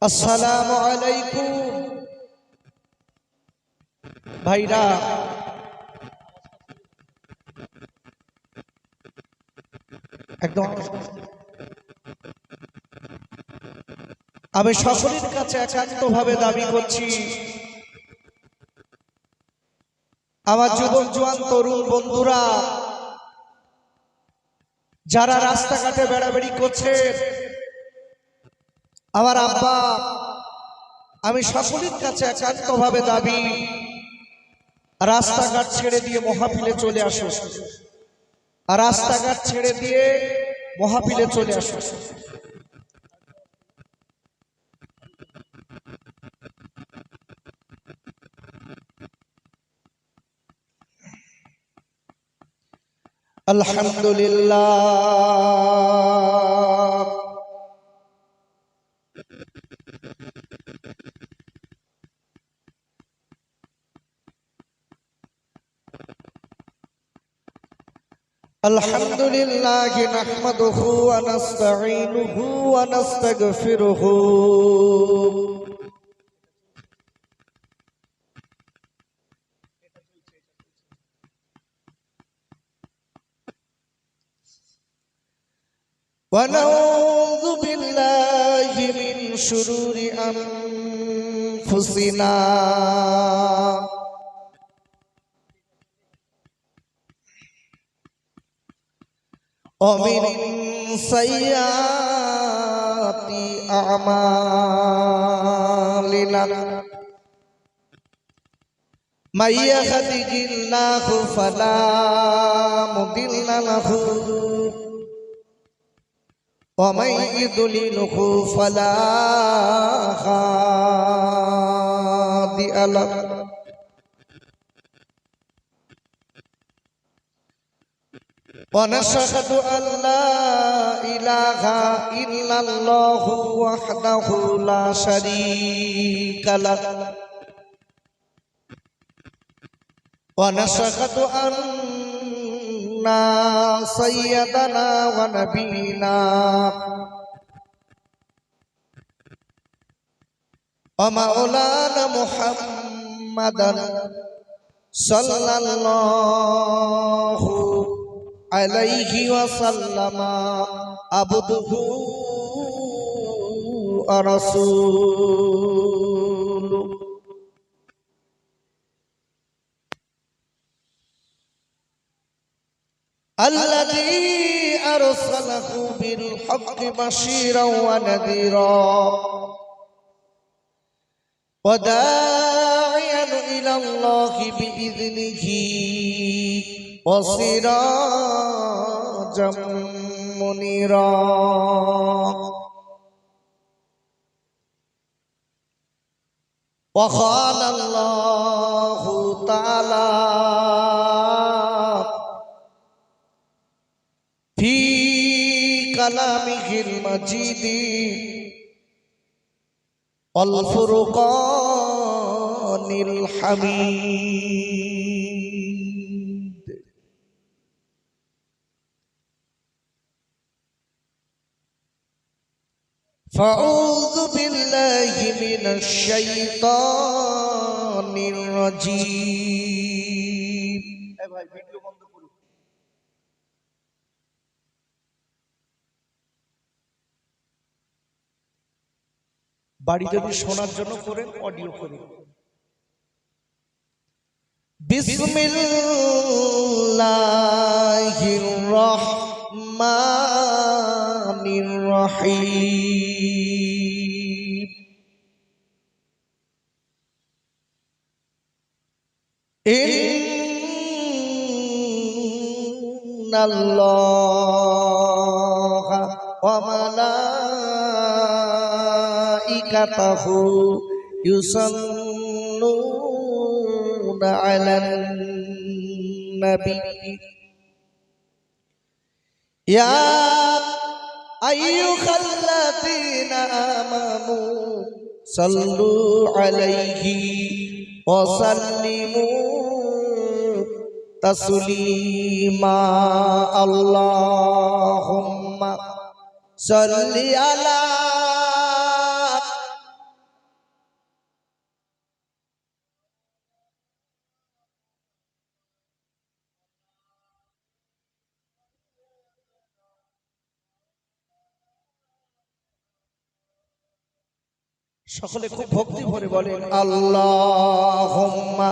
আসসালামু আলাইকুম ভাইরা। একদম আমি সকলের কাছে একান্তভাবে দাবি করছি, আমার যুবক জওয়ান তরুণ বন্ধুরা যারা রাস্তাঘাটে বেড়াবেড়ি করছে, আমার আব্বা, আমি সকলের কাছে একান্তভাবে দাবি, রাস্তাঘাট ছেড়ে দিয়ে মাহফিলে চলে আসো। আর রাস্তাঘাট ছেড়ে দিয়ে মাহফিলে চলে আসো। আলহামদুলিল্লাহ, আলহামদুলিল্লাহ নাহমাদুহু ওয়া নাস্তাঈনুহু ওয়া নাস্তাগফিরুহু ওয়া নাউযু বিল্লাহি মিন শুরুরি আনফুসিনা ومن سيئات أعمالنا من يهده الله فلا مضل له ومن يضلله فلا هادي له ونشهد أن لا إله إلا الله وحده لا شريك له ونشهد أن سيدنا ونبينا ومولانا محمدا صلى الله عليه وسلم عبده ورسوله الذي أرسله بالحق بشيرا ونذيرا وداعيا إلى الله بإذنه وسراجا منيرا وقال الله تعالى في كلامه المجيد والفرقان الحميد فأعوذ بالله من الشيطان الرجيم বাড়ি যদি শোনার জন্য করেন অডিও করেন। বিসমিল্লাহির রহমানির রহিম ইন্নাল্লাহা ওয়া মালাইকাতাহু ইউসাল্লুনা আলান নবী ইয়া আইয়ুহাল্লাযীনা আমানু সাল্লু আলাইহি ওয়া সাল্লিমু তাসলিমা আল্লাহুম্মা সাল্লি আলা সকলে খুব ভক্তি ভরে বলেন আল্লাহুম্মা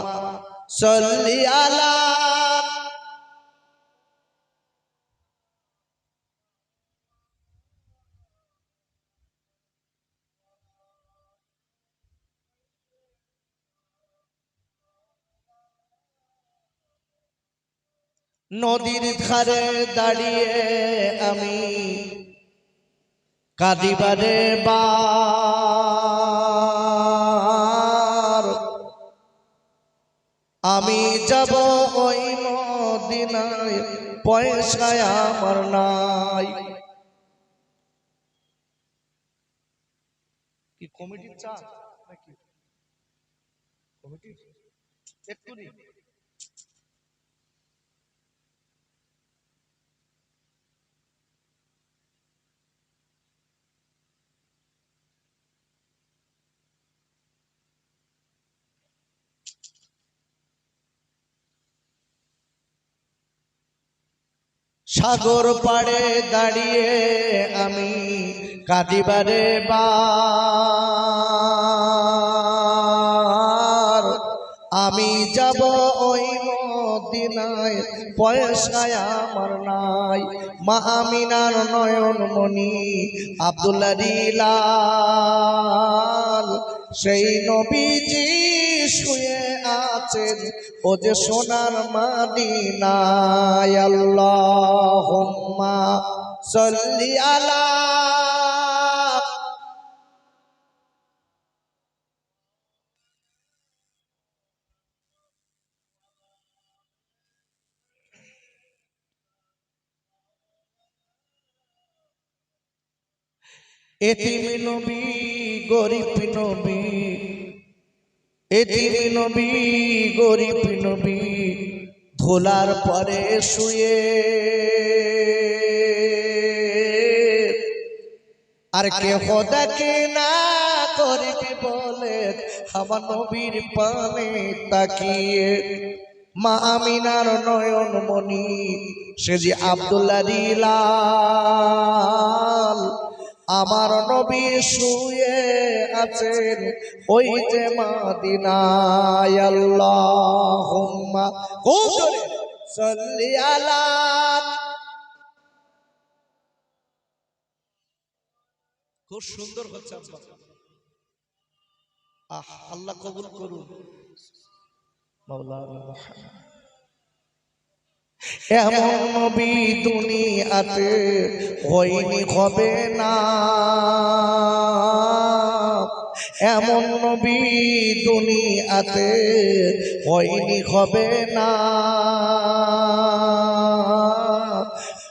সাল্লি আলা। নদীর ধারে দাঁড়িয়ে আমি কাঁদিবারে বার, আমি যাব ওই মদিনায়, পয়সায় আমার নাই। কি কমিটির চা নাকি কমিটির একটু নি? সাগর পাড়ে দাঁড়িয়ে আমি কাঁদিবারে বার, আমি যাব ওই মদিনায়, পয়সায় আমার নাই। মা আমিনার নয়ন মনি আব্দুল্লাহ লাল, সেই নবীজি শুয়ে আছেন ও যে সোনার মদিনায়। আল্লাহুম্মা সাল্লি আলা। এতিম নবী গরিব নবী, এতিম নবী গরিব নবী, ধুলার পরে শুয়ে, আর কেহ দেখে না করিবি বলে আমার নবীর পানে তাকিয়ে। মা আমিনার নয়ন মনি সে যে আব্দুল্লাহ লাল, আমার নবী শুয়ে আছেন ওই যে মদিনায়। আল্লাহুম্মা সাল্লি আলা। খুব সুন্দর হচ্ছে আল্লাহ কবুল করুন মাওলানা। এমন নবী দুনিয়াতে হয়নি হবে না, এমন নবী দুনিয়াতে হয়নি হবে না,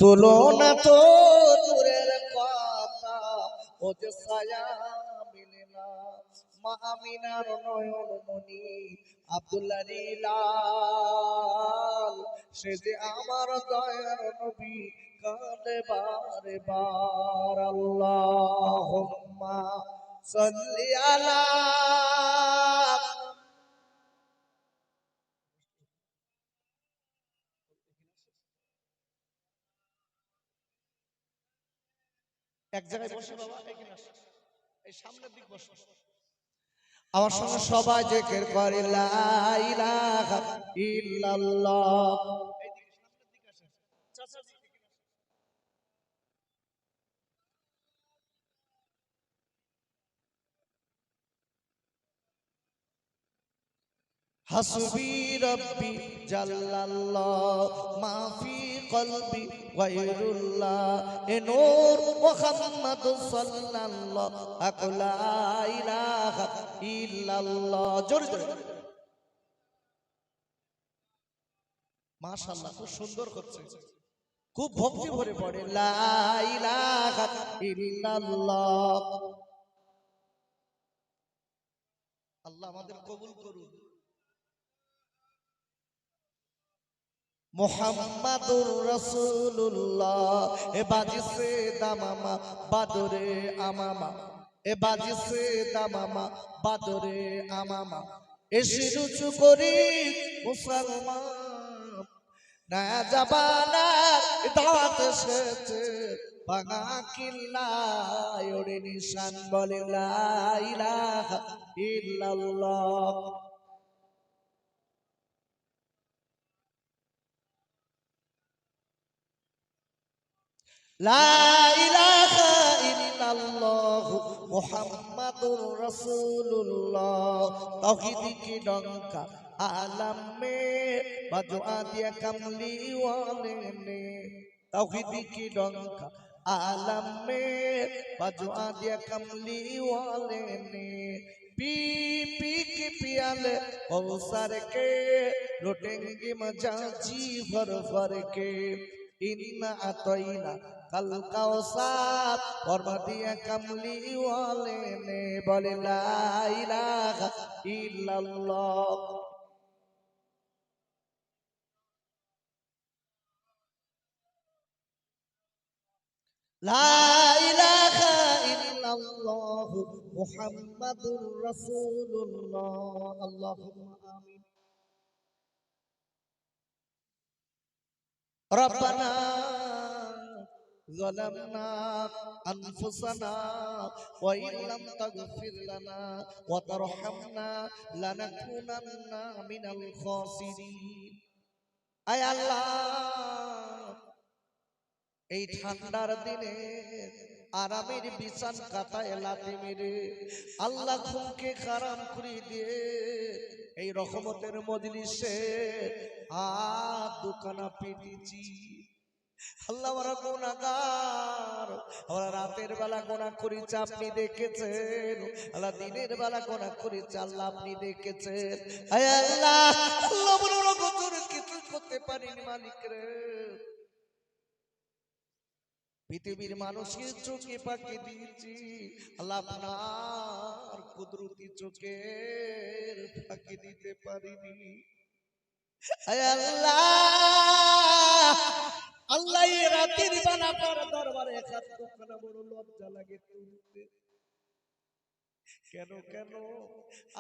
তুলনা তো দূরের কথা, ও যে ছায়া মিলে না। মা আমিনার নয়ন মনি আব্দুল্লাহ লাল, সে যে আমার দয়ার নবী, কাঁদে বারে বার। আল্লাহুম্মা সাল্লি আলা। এক জায়গায় বসে বাবা, এই সামনের দিক বসো। আমার সঙ্গে সবাই জিকির করে লা ইলাহা ইল্লাল্লাহ। হাসবি রব্বি জাল্লাল্লাহ মা ফি কলবি গায়রুল্লাহ, এ নূর মুহাম্মদ সাল্লাল্লাহু লা ইলাহা ইল্লাল্লাহ। জোরে জোরে মাশাআল্লাহ, খুব সুন্দর হচ্ছে, খুব ভক্তি ভরে পড়ে লা ইলাহা ইল্লাল্লাহ। আল্লাহ আমাদের কবুল করুন। মুহাম্মাদুর রাসূলুল্লাহ, এ বাজিছে দামামা বাদরে আমামা, এ বাজিছে দামামা বাদরে আমামা, এসে রুচু করি মুসলমান, না জাবানার দাওয়াত এসেছে ভাঙা কিল্লায় ওরে নিশান বলে লা ইলাহা ইল্লাল্লাহ। লা ইলাহা ইল্লাল্লাহ মুহাম্মাদুর রাসূলুল্লাহ। তাওহীদ কি ডঙ্কা आलम में बजवा दिया कमली वाले ने। तौहीद की डंका आलम में बजवा दिया कमली वाले ने। पी पी के पियाले कौसर के लुटेंगे मजा जी भर भर के। इन्ना अतईना कल कौसर फरमा दिया कमली वाले ने। बोले ला इलाहा इल्लल्लाह। লা ইলাহা ইল্লাল্লাহ মুহাম্মাদুর রাসূলুল্লাহ। আল্লাহুম্মা আমিন। রব্বানা যালামনা আনফুসানা ওয়া ইন লাম তাগফির লানা ওয়া তারহামনা লানাকুনান্না মিনাল খাসিরিন। আয় আল্লাহ, এই ঠান্ডার দিনে আরামের বিছান কাটায় লাথি মেরে আল্লাহ ঘুমকে হারাম করে দিয়ে এই রহমতের মজলিসে হাত দুখানা পেতেছি। আল্লাহ আমরা গুনাহগার, আমরা রাতের বেলা গুনাহ করেছি আপনি দেখেছেন, আল্লাহ দিনের বেলা গুনাহ করেছি আল্লাহ আপনি দেখেছেন। আয় আল্লাহ, আল্লাহ বড় গজর কিছু করতে পারিনি মালিক রে। পৃথিবীর মানুষকে চোখে পাকি দিয়েছি আল্লাহ আপনার কুদরতি চোখের ফাঁকি দিতে পারিনি। আল্লাহ আল্লাহ এই রাতের বেলা আপনার দরবারে হাত দুখানা বড় লজ্জা লাগে তুলতে। কেন কেন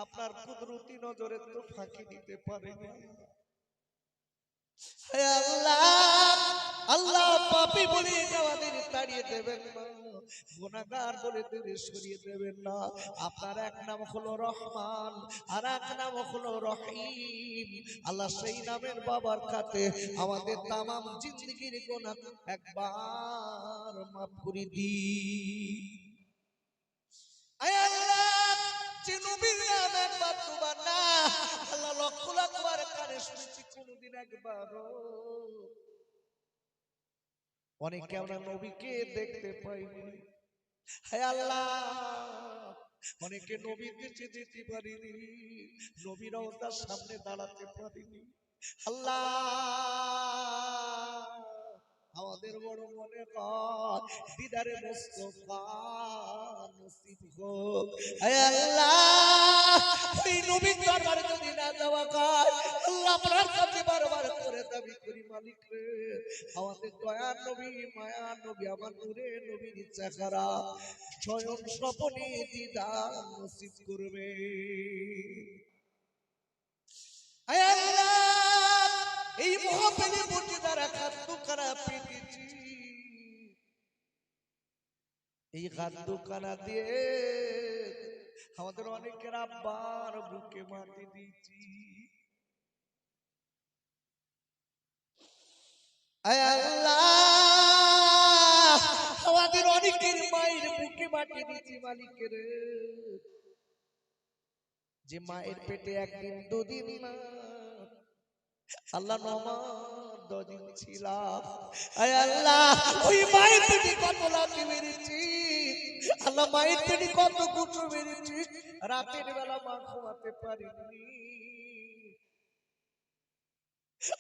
আপনার কুদরতি নজরে তো ফাঁকি দিতে পারিনি। আল্লাহ আল্লাহ পাপী বলে আমাদের তাড়িয়ে দেবেন না, গুনাহগার বলে দূরে সরিয়ে দেবেন না। আপনার এক নাম হলো রহমান আর এক নাম হলো রহিম। আল্লাহ সেই নামের বাবার কাছে আমাদের তামাম জিন্দেগির গুনাহ একবার মাফ করে দিন। আয় আল্লাহ, যে নবীর নাম একবার দুবার না আল্লাহ লক্ষ লাখ বার কানে শুনেছি, কোনদিন একবারও অনেকে আমরা নবীকে দেখতে পাইনি। হায় আল্লাহ, অনেকে নবীর কাছে যেতে পারিনি, নবীর রওজার সামনে দাঁড়াতে পারিনি। আল্লাহ আমাদের বড় মনে হয় দিদারে মুস্তাফা নসিব হোক। হে আল্লাহ, এই নবীর দরবারে যদি না যাওয়া হয় আল্লাহ আপনার কাছে বারবার করে দাবি করি মালিক রে, আমাদের দয়ার নবী মায়ার নবী আমার নূরের নবীর চেহারা স্বয়ং স্বপনে দিদার নসিব করবে। হে আল্লাহ, এই মহাপেলে বসে যারা খাদ্য খারাপ পেতেছি, এই খাদ্য খানা দিয়ে আমাদের অনেকের আব্বার বুকে মাটি দিয়েছি। আল্লাহ আমাদের অনেকের মায়ের বুকে মাটি দিয়েছি মালিকের, যে মায়ের পেটে একদিন দুদিন না আল্লাহ নমাজ 10 দিন ছিলাম। আয় আল্লাহ, ওই মায়ের পেটে কত লাথি মেরেছি আল্লাহ, মায়ের পেটে কত কুচু মেরেছি, রাতের বেলা মা ঘুমাতে পারিনি।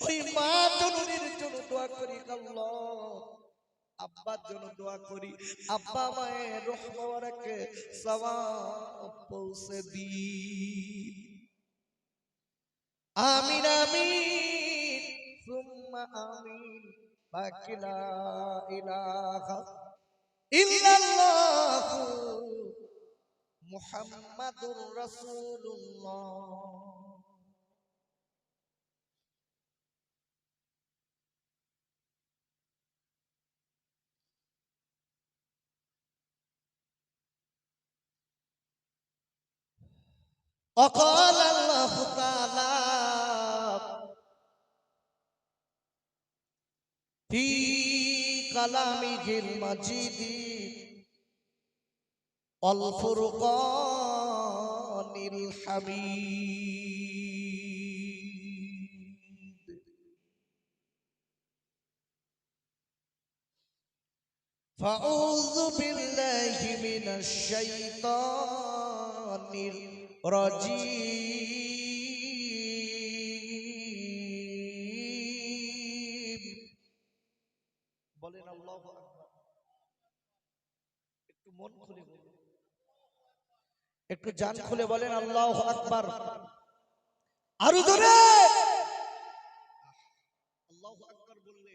ওই মা জননীর জন্য দোয়া করি আল্লাহ, আব্বার জন্য দোয়া করি আব্বা মায়ের রূহ মোবারকে সওয়াব পৌঁছে দি। আমিন আমিন সুম্মা আমিন। বাকি লা ইলাহা ইল্লাল্লাহ মুহাম্মাদুর রাসূলুল্লাহ। وقال الله تعالى في كلامه المجيد والفرقان الحميد فأعوذ بالله من الشيطان الرجيم বলেন আল্লাহু আকবার একটু মন খুলে বলুন একটু জান খুলে বলেন আল্লাহু আকবার আরো জোরে আল্লাহু আকবার বললে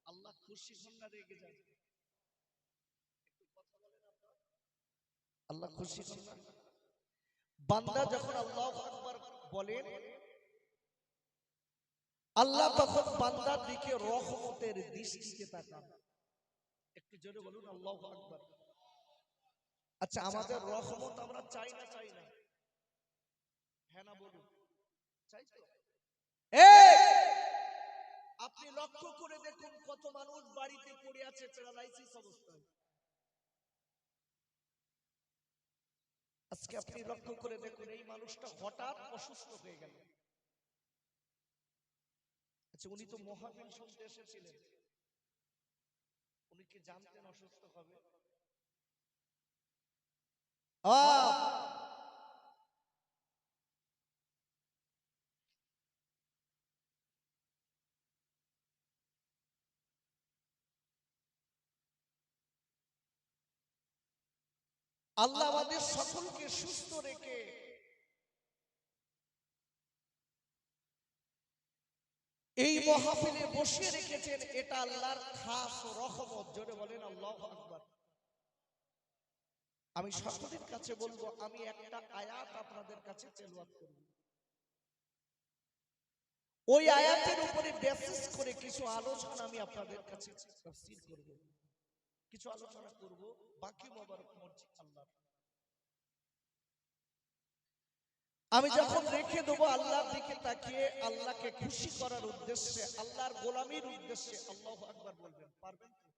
আল্লাহ খুশি হন না রেগে যান একটু কথা বলেন আপনারা আল্লাহ খুশি হন না বান্দা যখন আল্লাহু আকবার বলেন আল্লাহ তখন বান্দার দিকে রহমতের দৃষ্টিতে তাকান একটু জোরে বলুন আল্লাহু আকবার আচ্ছা আমাদের রহমত আমরা চাই না হ্যাঁ না বলুন চাই তো আপনি লক্ষ্য করে দেখুন কত মানুষ বাড়িতে পড়ে আছে প্যারালাইসিস অবস্থায় আজকে আপনি লক্ষ্য করে দেখুন এই মানুষটা হঠাৎ অসুস্থ হয়ে গেল আচ্ছা উনি তো মহাবীর শুনতে এসেছিলেন উনি কি জানতেন অসুস্থ হবে আল্লাহ আমাদের সকলকে সুস্থ রেখে এই মাহফিলে বসিয়ে রেখেছেন এটা আল্লাহর খাস রহমত জোরে বলেন আল্লাহু আকবার আমি সকলের কাছে বলবো আমি একটা আয়াত আপনাদের কাছে তেলাওয়াত করব ওই আয়াতের উপরে বেসিস করে কিছু আলোচনা আমি আপনাদের কাছে তাফসীর করব কিছু আলোচনা করব বাকি মোবারক মর্জি আল্লাহ আমি যখন রেখে দেবো আল্লাহর দিকে তাকিয়ে আল্লাহকে খুশি করার উদ্দেশ্যে আল্লাহর গোলামির উদ্দেশ্যে আল্লাহু আকবার বলবেন পারবেন তো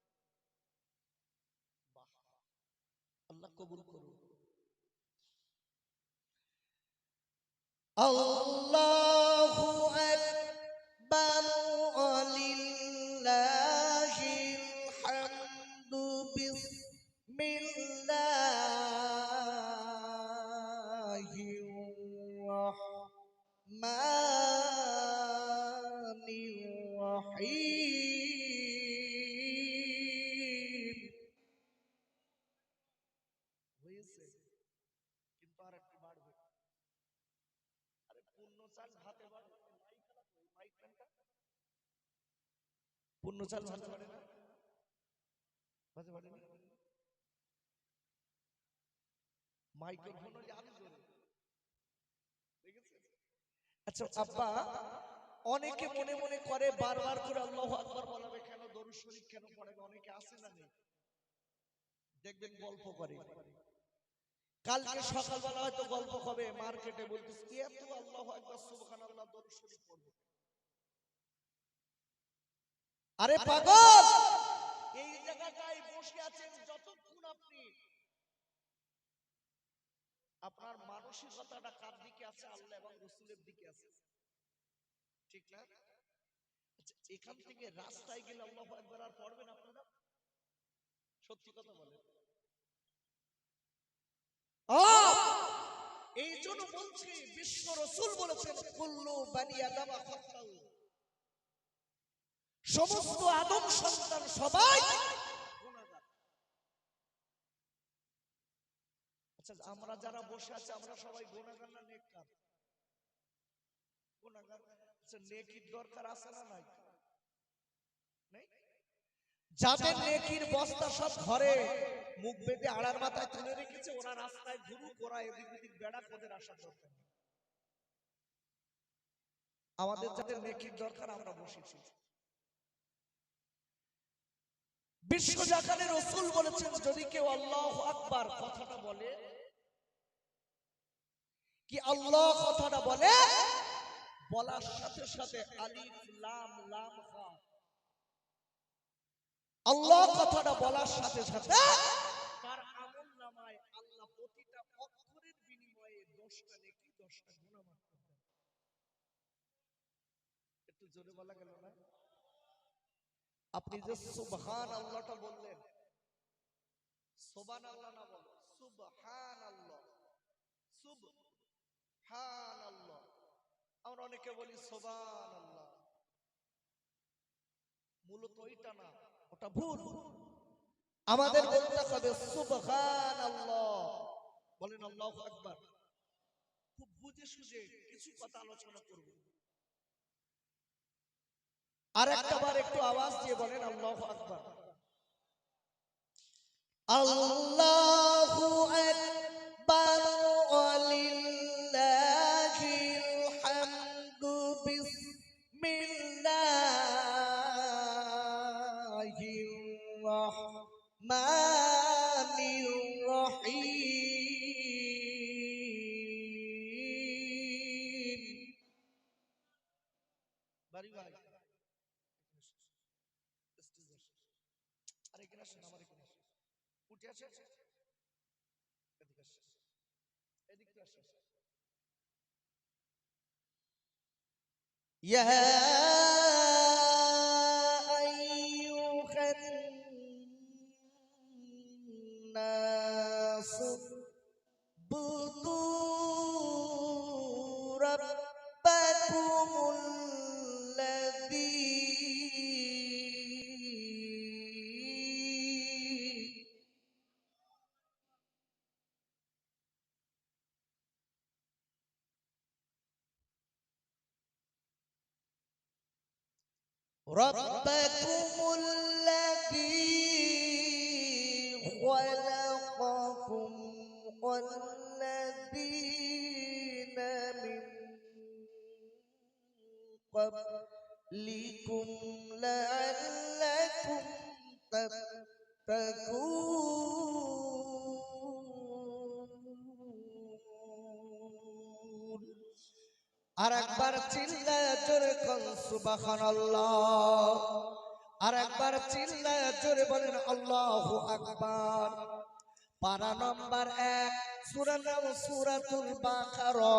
বাহ আল্লাহ কবুল করুন আল্লাহু আকবার ওয়ালিল্লাহিল হামদু বিসমিল্লাহির রাহমানির রাহিম হয়েছে কিন্তু আর একটু বাড়বে আরে পূর্ণ চাল হাতে বাড়ে মাইক ফ্যানটা পূর্ণ চাল হাতে বাড়ে না হাতে বাড়ে না মাইক্রোফোন হলে আরো জোরে দেখেছেন আচ্ছা আব্বা অনেকে মনে মনে করে বারবার করে আল্লাহু আকবার বলাবে কেন দরুদ শরীফ কেন পড়াবে অনেকে আছে না নেই দেখবেন গল্প করে কালকে সকালবেলা হয়তো গল্প হবে মার্কেটে বলতেছে এত আল্লাহু আকবার সুবহানাল্লাহ দরুদ শরীফ পড়বে আরে পাগল এই জায়গাটায় বসে আছেন যতক্ষণ আপনি আপনার মানসিকতাটা কার দিকে আছে আল্লাহ এবং রাসূলের দিকে আছে ঠিক না আচ্ছা এখান থেকে রাস্তায় গেলে আল্লাহু আকবার আর পড়বেন আপনারা সত্যি কথা বলেন এই জন্য বলছি বিশ্ব রাসূল বলেছেন কুল্লু বানি আদম খাতাউ সমস্ত আদম সন্তান সবাই গুনাহগার আচ্ছা আমরা যারা বসে আছি আমরা সবাই গুনাহগার না নেককার গুনাহগার আচ্ছা নেকির দরকার আছে না নাই নাই যাদের নেকির বস্তা সব ঘরে মুখ বেঁধে আড়ার মাথায় তুলে রেখেছে ওরা রাস্তায় ঘুরুক ওরা এদিক ওদিক বেড়া ওদের আসার দরকার আমাদের যাদের নেকির দরকার আমরা বসেছি বিশ্বজাহানের রাসূল বলেছেন যদি কেউ আল্লাহু আকবার কথাটা বলে কি আল্লাহ কথাটা বলে, বলার সাথে সাথে আলিফ লাম লাম হা, আল্লাহ কথাটা বলার সাথে সাথে তার আমল নামায় আল্লাহ প্রতিটা অক্ষরের বিনিময়ে 10টা নেকি 10টা গুনাহ মাফ করে দেন। একটু জোরে বলা গেল না? আপনি যে সুবহান আল্লাহটা বললেন, সুবহান আল্লাহ না বলো, সুবহান আল্লাহ, সুবহান আল্লাহ। আমরা অনেকে বলি সুবহান আল্লাহ, মূলত ওইটা না, ওটা ভুল। আমাদের বলতে হবে সুবহান আল্লাহ। বলেন আল্লাহু আকবার। খুব বুঝে সুঝে কিছু কথা আলোচনা করব। আর একবার একটু আওয়াজ দিয়ে বলেন আল্লাহু আকবার। আল্লাহু আকবার ওয়ালিল্লাহিল হামদু বিসমিল্লাহির রাহমানির রহিম। বাড়ি ভাই আরে কিনা শোনা, আমার কিনা উঠে আছে, এদিকে আসে, এদিকে আসে। ইয়া আইয়ুহান নাস বুদু রাব্বাকুমুল্লাযী خلقكم والذين من قبلكم لعلكم تتقون। আর একবার চিল্লায় জোরে বলেন সুবহানাল্লাহ। আর একবার চিল্লায় জোরে বলেন আল্লাহু আকবার। পারা নম্বর 1, সূরা নাম সূরাতুল বাকারা।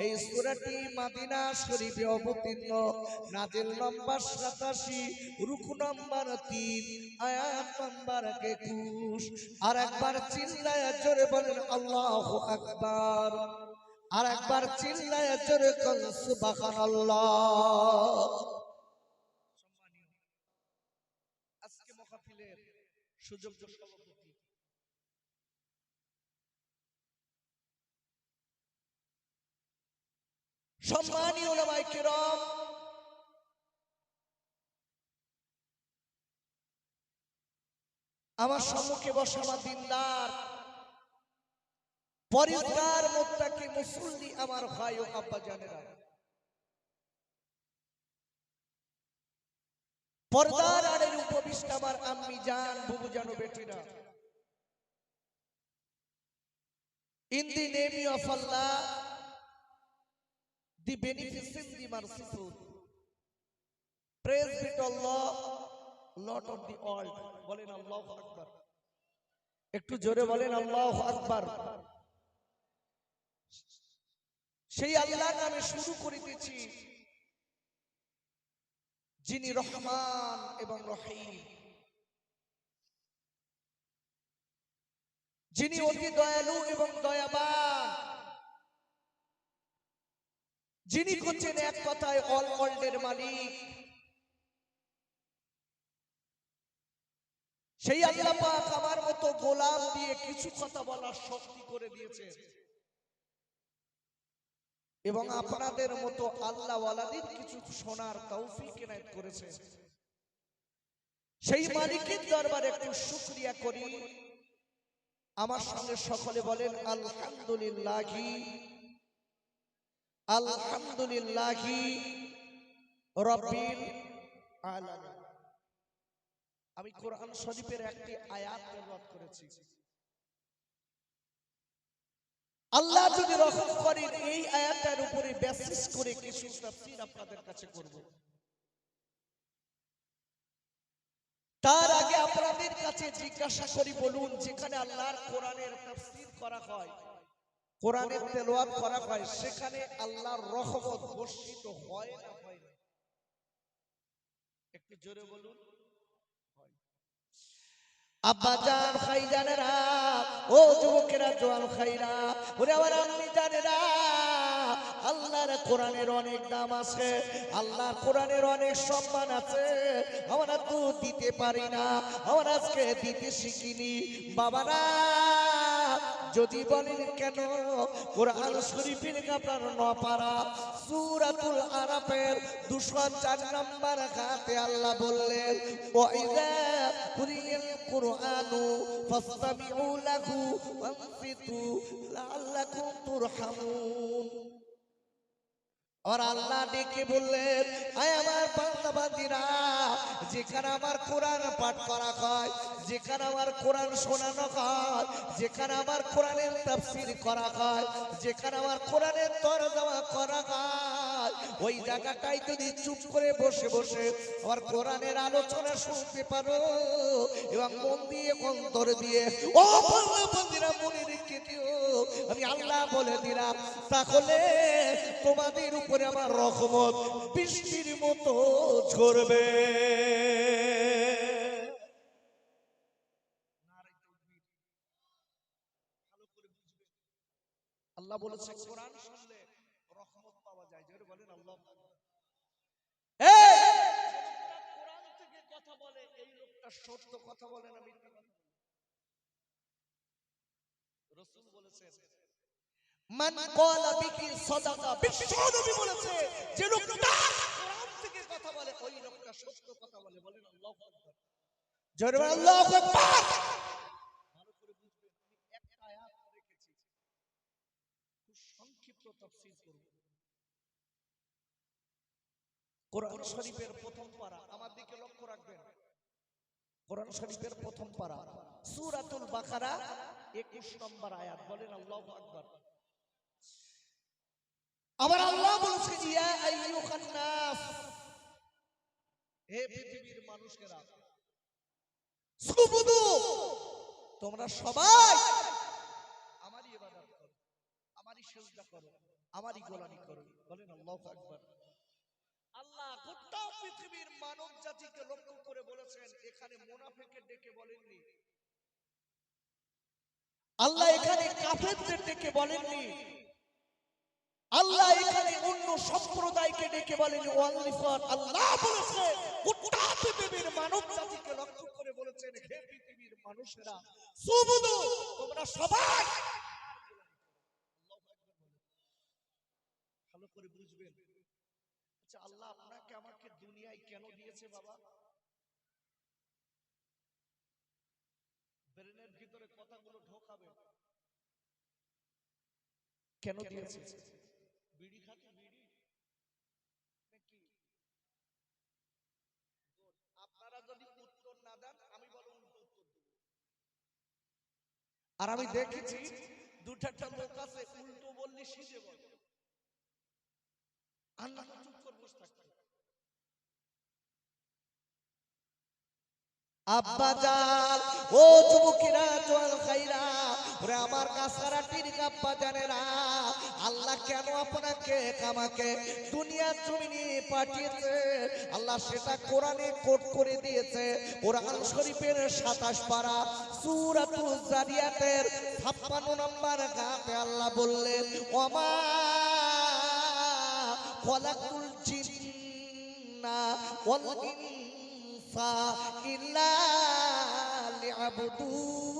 এই সূরাটি মদিনা শরীফে অবতীর্ণ, নাজিল নম্বর 87, রুকু নম্বর 3, আয়াত নম্বর 21। আর একবার চিল্লায় জোরে বলেন আল্লাহু আকবার। আর একবার চিল্লায় জোরে বলেন সুবহানাল্লাহ। সম্মানীয় আজকে মাহফিলের সুযোগ্য সভাপতি, সম্মানীয় উলামায়ে কিরাম, আমার সম্মুখে বসা আমার দিনদার পরিষ্কার মুত্তাকি মুসল্লি আমার ভাই ও আব্বা জানেরা, পর্দার আড়ের উপবিষ্ট আমার আম্মি জান, বুবু জান ও বেটিরা, in the name of Allah, the beneficent, the merciful, praise be to Allah, Lord of the world. বলেন আল্লাহু আকবার। একটু জোরে বলেন আল্লাহু আকবার। সেই আল্লাহর নামে শুরু করিতেছি, যিনি রহমান এবং রহিম, যিনি অতি দয়ালু এবং দয়াবান, যিনি হচ্ছেন এক কথায় অল ওয়ার্ল্ডের মালিক। সেই আল্লাহ পাক আমার মতো গোলাম দিয়ে কিছু কথা বলার শক্তি করে দিয়েছে, এবং আপনাদের মতো আল্লাহ ওয়ালাদের কিছু শোনার তৌফিক এনায়েত করেছে। সেই মালিকের দরবারে একটু শুকরিয়া করি। আমার সঙ্গে সকলে বলেন আলহামদুলিল্লাহি, আলহামদুলিল্লাহি রাব্বিল আলামিন। আমি কোরআন শরীফের একটি আয়াত তেলাওয়াত করেছি। আল্লাহ যদি রহম করেন, এই আয়াতটার উপরে বেসিস করে কিছু তাফসীর আপনাদের কাছে করব। তার আগে আপনাদের কাছে জিজ্ঞাসা করি, বলুন, যেখানে আল্লাহর কোরআনের তাফসীর করা হয়, কোরআনের তেলাওয়াত করা হয়, সেখানে আল্লাহর রহমত বর্ষিত হয় না হয় না? একটু জোরে বলুন। আব্বাজান ভাইজানেরা, ও যুবকেরা, জোয়ান ভাইরা, ওরে আমার আম্মি জানেরা, আল্লাহর কোরআনের অনেক দাম আছে, আল্লাহর কোরআনের অনেক সম্মান আছে। আমরা তো দিতে পারি না, আমরা আজকে দিতে শিখিনি। বাবারা যদি বলেন কেন, কোরআন শরীফের আপনার নপারা সূরাতুল আরাফের 204 নম্বর আয়াতে আল্লাহ বললেন, ওয়াইযা কুরিয়াল কুরআনু ফাসতামিউ লাহু ওয়ানসিতু লাআল্লাকুম তুরহামুন। আর আল্লাহ ডেকে বললেন, আয় আমার বান্দা বান্দীরা, যেখানে আমার কোরআন পাঠ করা হয়, যেখানে আমার কোরআন শোনানো হয়, যেখানে আমার কোরআনের তাফসীর করা হয়, যেখানে আমার কোরআনের তরজমা করা হয়, ওই জায়গাটাই যদি চুপ করে বসে বসে আমার কোরআনের আলোচনা শুনতে পারো এবং মন দিয়ে অন্তর দিয়ে, ও বান্দা বান্দীরা, মনে রেখে দিও, আমি আল্লাহ বলে দিলাম, তাহলে তোমাদের উপরে আমার রহমত বৃষ্টির মতো ঝরবে। আল্লাহ বলেছে, কোরআন শুনলে রহমত পাওয়া যায়। জোরে বলেন আল্লাহ। এই কোরআন থেকে কথা বলে, এই লোকটা সত্য কথা বলে না মিথ্যা কথা? রাসূল বলেছেন, মান ক্বালা বিহি সাদাকা, বিশ্বনবী বলেছে, যে লোকটা কোরআন থেকে কথা বলে, ওই লোকটা সত্য কথা বলে। বলেন আল্লাহু আকবার। জোরে বলেন আল্লাহু আকবার। ভালো করে বুঝবেন, আমি একটা আয়াত রেখেছি, খুব সংক্ষিপ্ত তাফসীর করব। কোরআন শরীফের প্রথম পারা, আমার দিকে লক্ষ্য রাখবেন। কোরআন শরীফের প্রথম পারা সূরাতুল বাকারা 21 নম্বর আয়াত। বলেন আল্লাহু আকবার। আবার আল্লাহ বলেছে, ইয়া আইয়ুহান নাস, হে পৃথিবীর মানুষেরা, সুবুদু, তোমরা সবাই আমারই ইবাদত করো, আমারই সিজদা করো, আমারই গোলামি করো। বলেন আল্লাহু আকবার। আল্লাহ গোটা পৃথিবীর মানব জাতিকে লক্ষ্য করে বলেছেন, এখানে মুনাফিককে ডেকে বলেননি, আল্লাহ এখানে কাফেরদের ডেকে বলেননি, আল্লাহ এখানে অন্য সম্প্রদায়কে ডেকে বলেননি। আল্লাহ বলেছে গোটা পৃথিবীর মানব জাতিকে লক্ষ্য করে বলেছেন, হে পৃথিবীর মানুষেরা, সুবুদু, তোমরা সবাই। ভালো করে বুঝবেন। আচ্ছা, আল্লাহ আপনাকে আমাকে দুনিয়ায় কেন দিয়েছে বাবা? ব্রেনের ভিতরে কথাগুলো ঢোকাবে। কেন দিয়েছে? বিড়ি খাতে, বিড়ি নাকি? আপনারা যদি উত্তর না দেন, আমি বলো উল্টো উত্তর দেব। আর আমি দেখেছি দুটা লোক আছে, উল্টো বললে সিজে বলে, আল্লাহ চুপ করে বসে থাকতে। আব্বাজান, ও যুবকেরা, জোয়ান ভাইরা, ওরে আমার কাছারাটির আব্বাজানেরা, আল্লাহ কেন আপনাকে আমাকে দুনিয়ার জমিনে পাঠিয়েছে, আল্লাহ সেটা কোরআনে কোট করে দিয়েছে। কোরআন শরীফের 27 পারা সূরাতুল জারিয়াতের 56 নম্বর আয়াতে আল্লাহ বললেন, ওমা খলাকুল জিন্না ওয়াল ইনসা ইল্লা লিয়াবুদুন।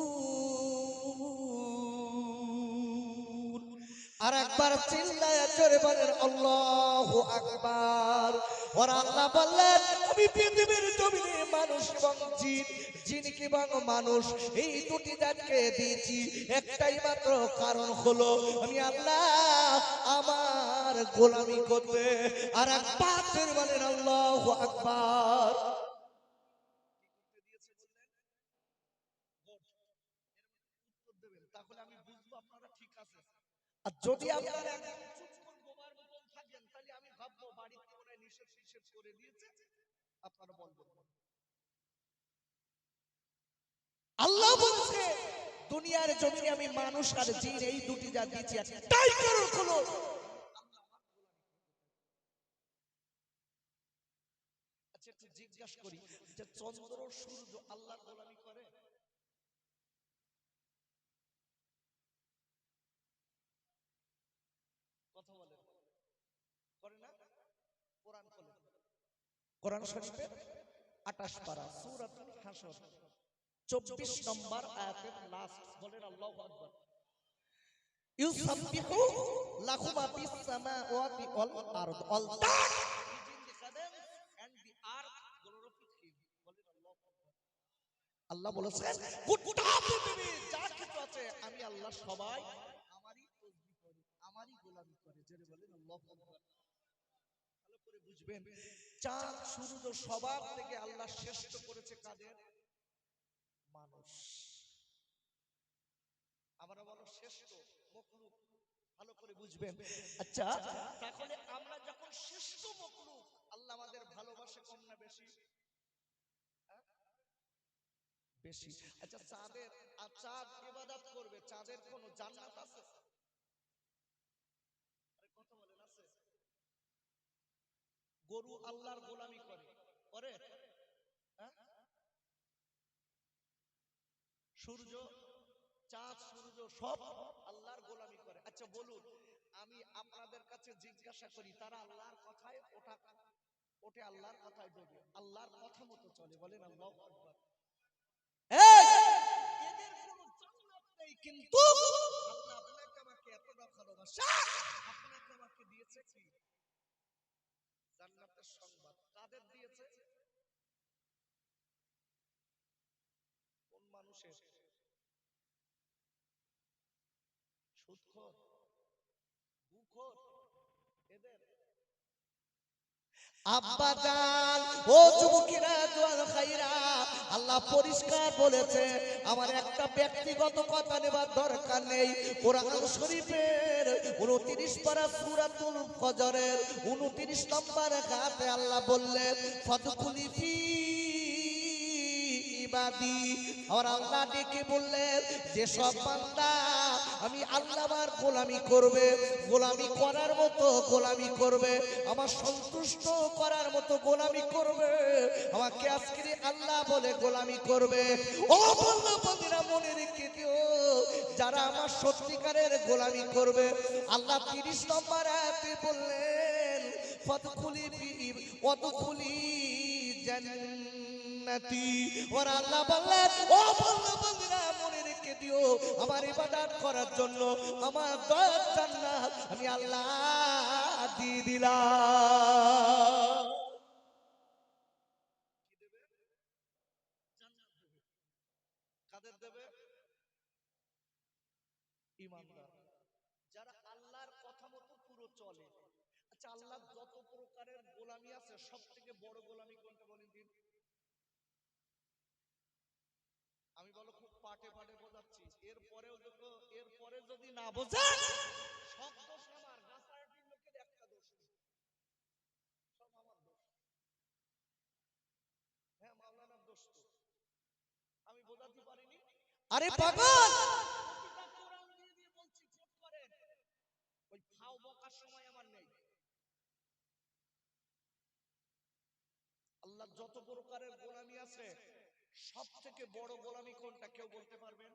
আর একবার চিল্লায়া জোরে বলেন আল্লাহু আকবার। আর আল্লাহ বললেন, আমি পৃথিবীর জমিনে মানুষ এবং জিন, জিনকে এবং মানুষ, এই দুটি জাতকে দিয়েছি একটাই মাত্র কারণ হলো আমি আল্লাহ আমার গোলামি করতে। আর একবার জোরে বলেন আল্লাহু আকবার। তাহলে আমি বুঝবো আপনারা ঠিক আছে। আর যদি আপনারা একদম চুপ করে বোবার মতন থাকেন, তাহলে আমি ভাববো বাড়িতে মনে হয় নিষেধ নিষেধ করে দিয়েছে, আপনারা বলবেন। আল্লাহ বলছে দুনিয়ার জমিনে আমি মানুষ আর জিন এই দুটি যা দিয়েছি একটাই কারণ হলো আচ্ছা একটু জিজ্ঞাসা করি যে চন্দ্র সূর্য আল্লাহর গোলামি করে? কথা বলেন, করে না? কোরআন খোলেন, কোরআন শরীফের 28 পারা সূরাতুল হাসর 24 নম্বর আয়াতের লাস্ট বলেন আল্লাহু আকবার। ইউসাব্বিহু লাহু মা ফিস সামাওয়াতি ওয়াল আরদ all that is in the heavens and the earth glorified him. বলেন আল্লাহু আকবার। আল্লাহ বলেছেন গোটা পৃথিবী যা কিছু আছে আমি আল্লাহ সবাই আমারই তাসবিহ করে, আমারই গোলামি করে। জেনে বলেন আল্লাহু আকবার। ভালো করে বুঝবেন, চাঁদ সূর্য সবার থেকে আল্লাহ শ্রেষ্ঠ করেছে কাদের? মানুষ। আমরা বলো শ্রেষ্ঠ মখলুক। ভালো করে বুঝবেন। আচ্ছা তাহলে আমরা যখন শ্রেষ্ঠ মখলুক, আল্লাহ আমাদের ভালোবাসে কম না বেশি? বেশি। আচ্ছা চাঁদের, চাঁদ ইবাদত করবে, চাঁদের কোন জান্নাত আছে? আরে কথা বলেন আছে? গরু আল্লাহর গোলামি করে, করে? হ্যাঁ? সূর্য, চাঁদ সূর্য সব আল্লাহর গোলামি করে। আচ্ছা বলুন, আমি আপনাদের কাছে জিজ্ঞাসা করি, তারা আল্লাহর কথায় ওঠে আল্লাহর কথায় ডোবে, আল্লাহর কথা মতো চলে? বলেন আল্লাহু আকবার। এদের কোনো জান্নাত নেই, কিন্তু আল্লাহ আপনাকে আমাকে এতটা ভালোবাসা, আপনাকে আমাকে দিয়েছে কি? জান্নাতের সংবাদ। কাদের দিয়েছে? কোন মানুষের? সুদখোর, ঘুষখোর, এদের? আব্বা জান, ও যুবকেরা, জোয়ান ভাইরা, আল্লাহ পরিষ্কার বলেছে আমার একটা ব্যক্তিগত কথা নেবার দরকার নেই। কোরআন শরীফের 29 পারা সূরাতুল ফজরের 29 নম্বর আয়াতে আল্লাহ বললেন ফাদখুলি ফি ইবাদি। আর আল্লাহ ডেকে বললেন যে সব বান্দা আমি আল্লাহর গোলামি করবে, গোলামি করার মতো গোলামি করবে, আমার সন্তুষ্ট করার মতো গোলামি করবে, আমাকে আজকে আল্লাহ বলে গোলামি করবে। ও বান্দা বান্দীরা মনে রেখে দিও, যারা আমার সত্যিকারের গোলামি করবে, আল্লাহ 30 নম্বর আয়াতে বললেন ফাদখুলি ফি ওয়াদখুলি জান্নাতি। ওর আল্লাহ বললেন ও বান্দা বান্দীরা মনে রেখে দিও, আমার ইবাদত করার জন্য আমার দয়ার জান্নাত আমি আল্লাহ দিয়ে দিলাম। কি দেবে? জান্নাত দেবে। কাদের দেবে? ঈমানদার, যারা আল্লাহর কথা মতো পুরো চলে। আচ্ছা আল্লাহ যত প্রকারের গোলামি আছে, সবথেকে বড় গোলামি কোনটা বলেন দিন? আমি বলো খুব পাটে পাটে বোঝাচ্ছি, এরপরে যদি না বোঝেন, সব দোষ আমার, গাছাটির লোকের একটা দোষ নেই, সব আমার দোষ। হ্যাঁ মাওলানার দোষ তো, আমি বোঝাতে পারিনি। আরে পাগল, প্রতিটা কোরআন দিয়ে দিয়ে বলছি চুপ করেন, ওই ফাও বকার সময় আমার নেই। আল্লাহ যত প্রকারের গোলামি আছে, সব থেকে বড় গোলামি কোনটা কেউ বলতে পারবেন?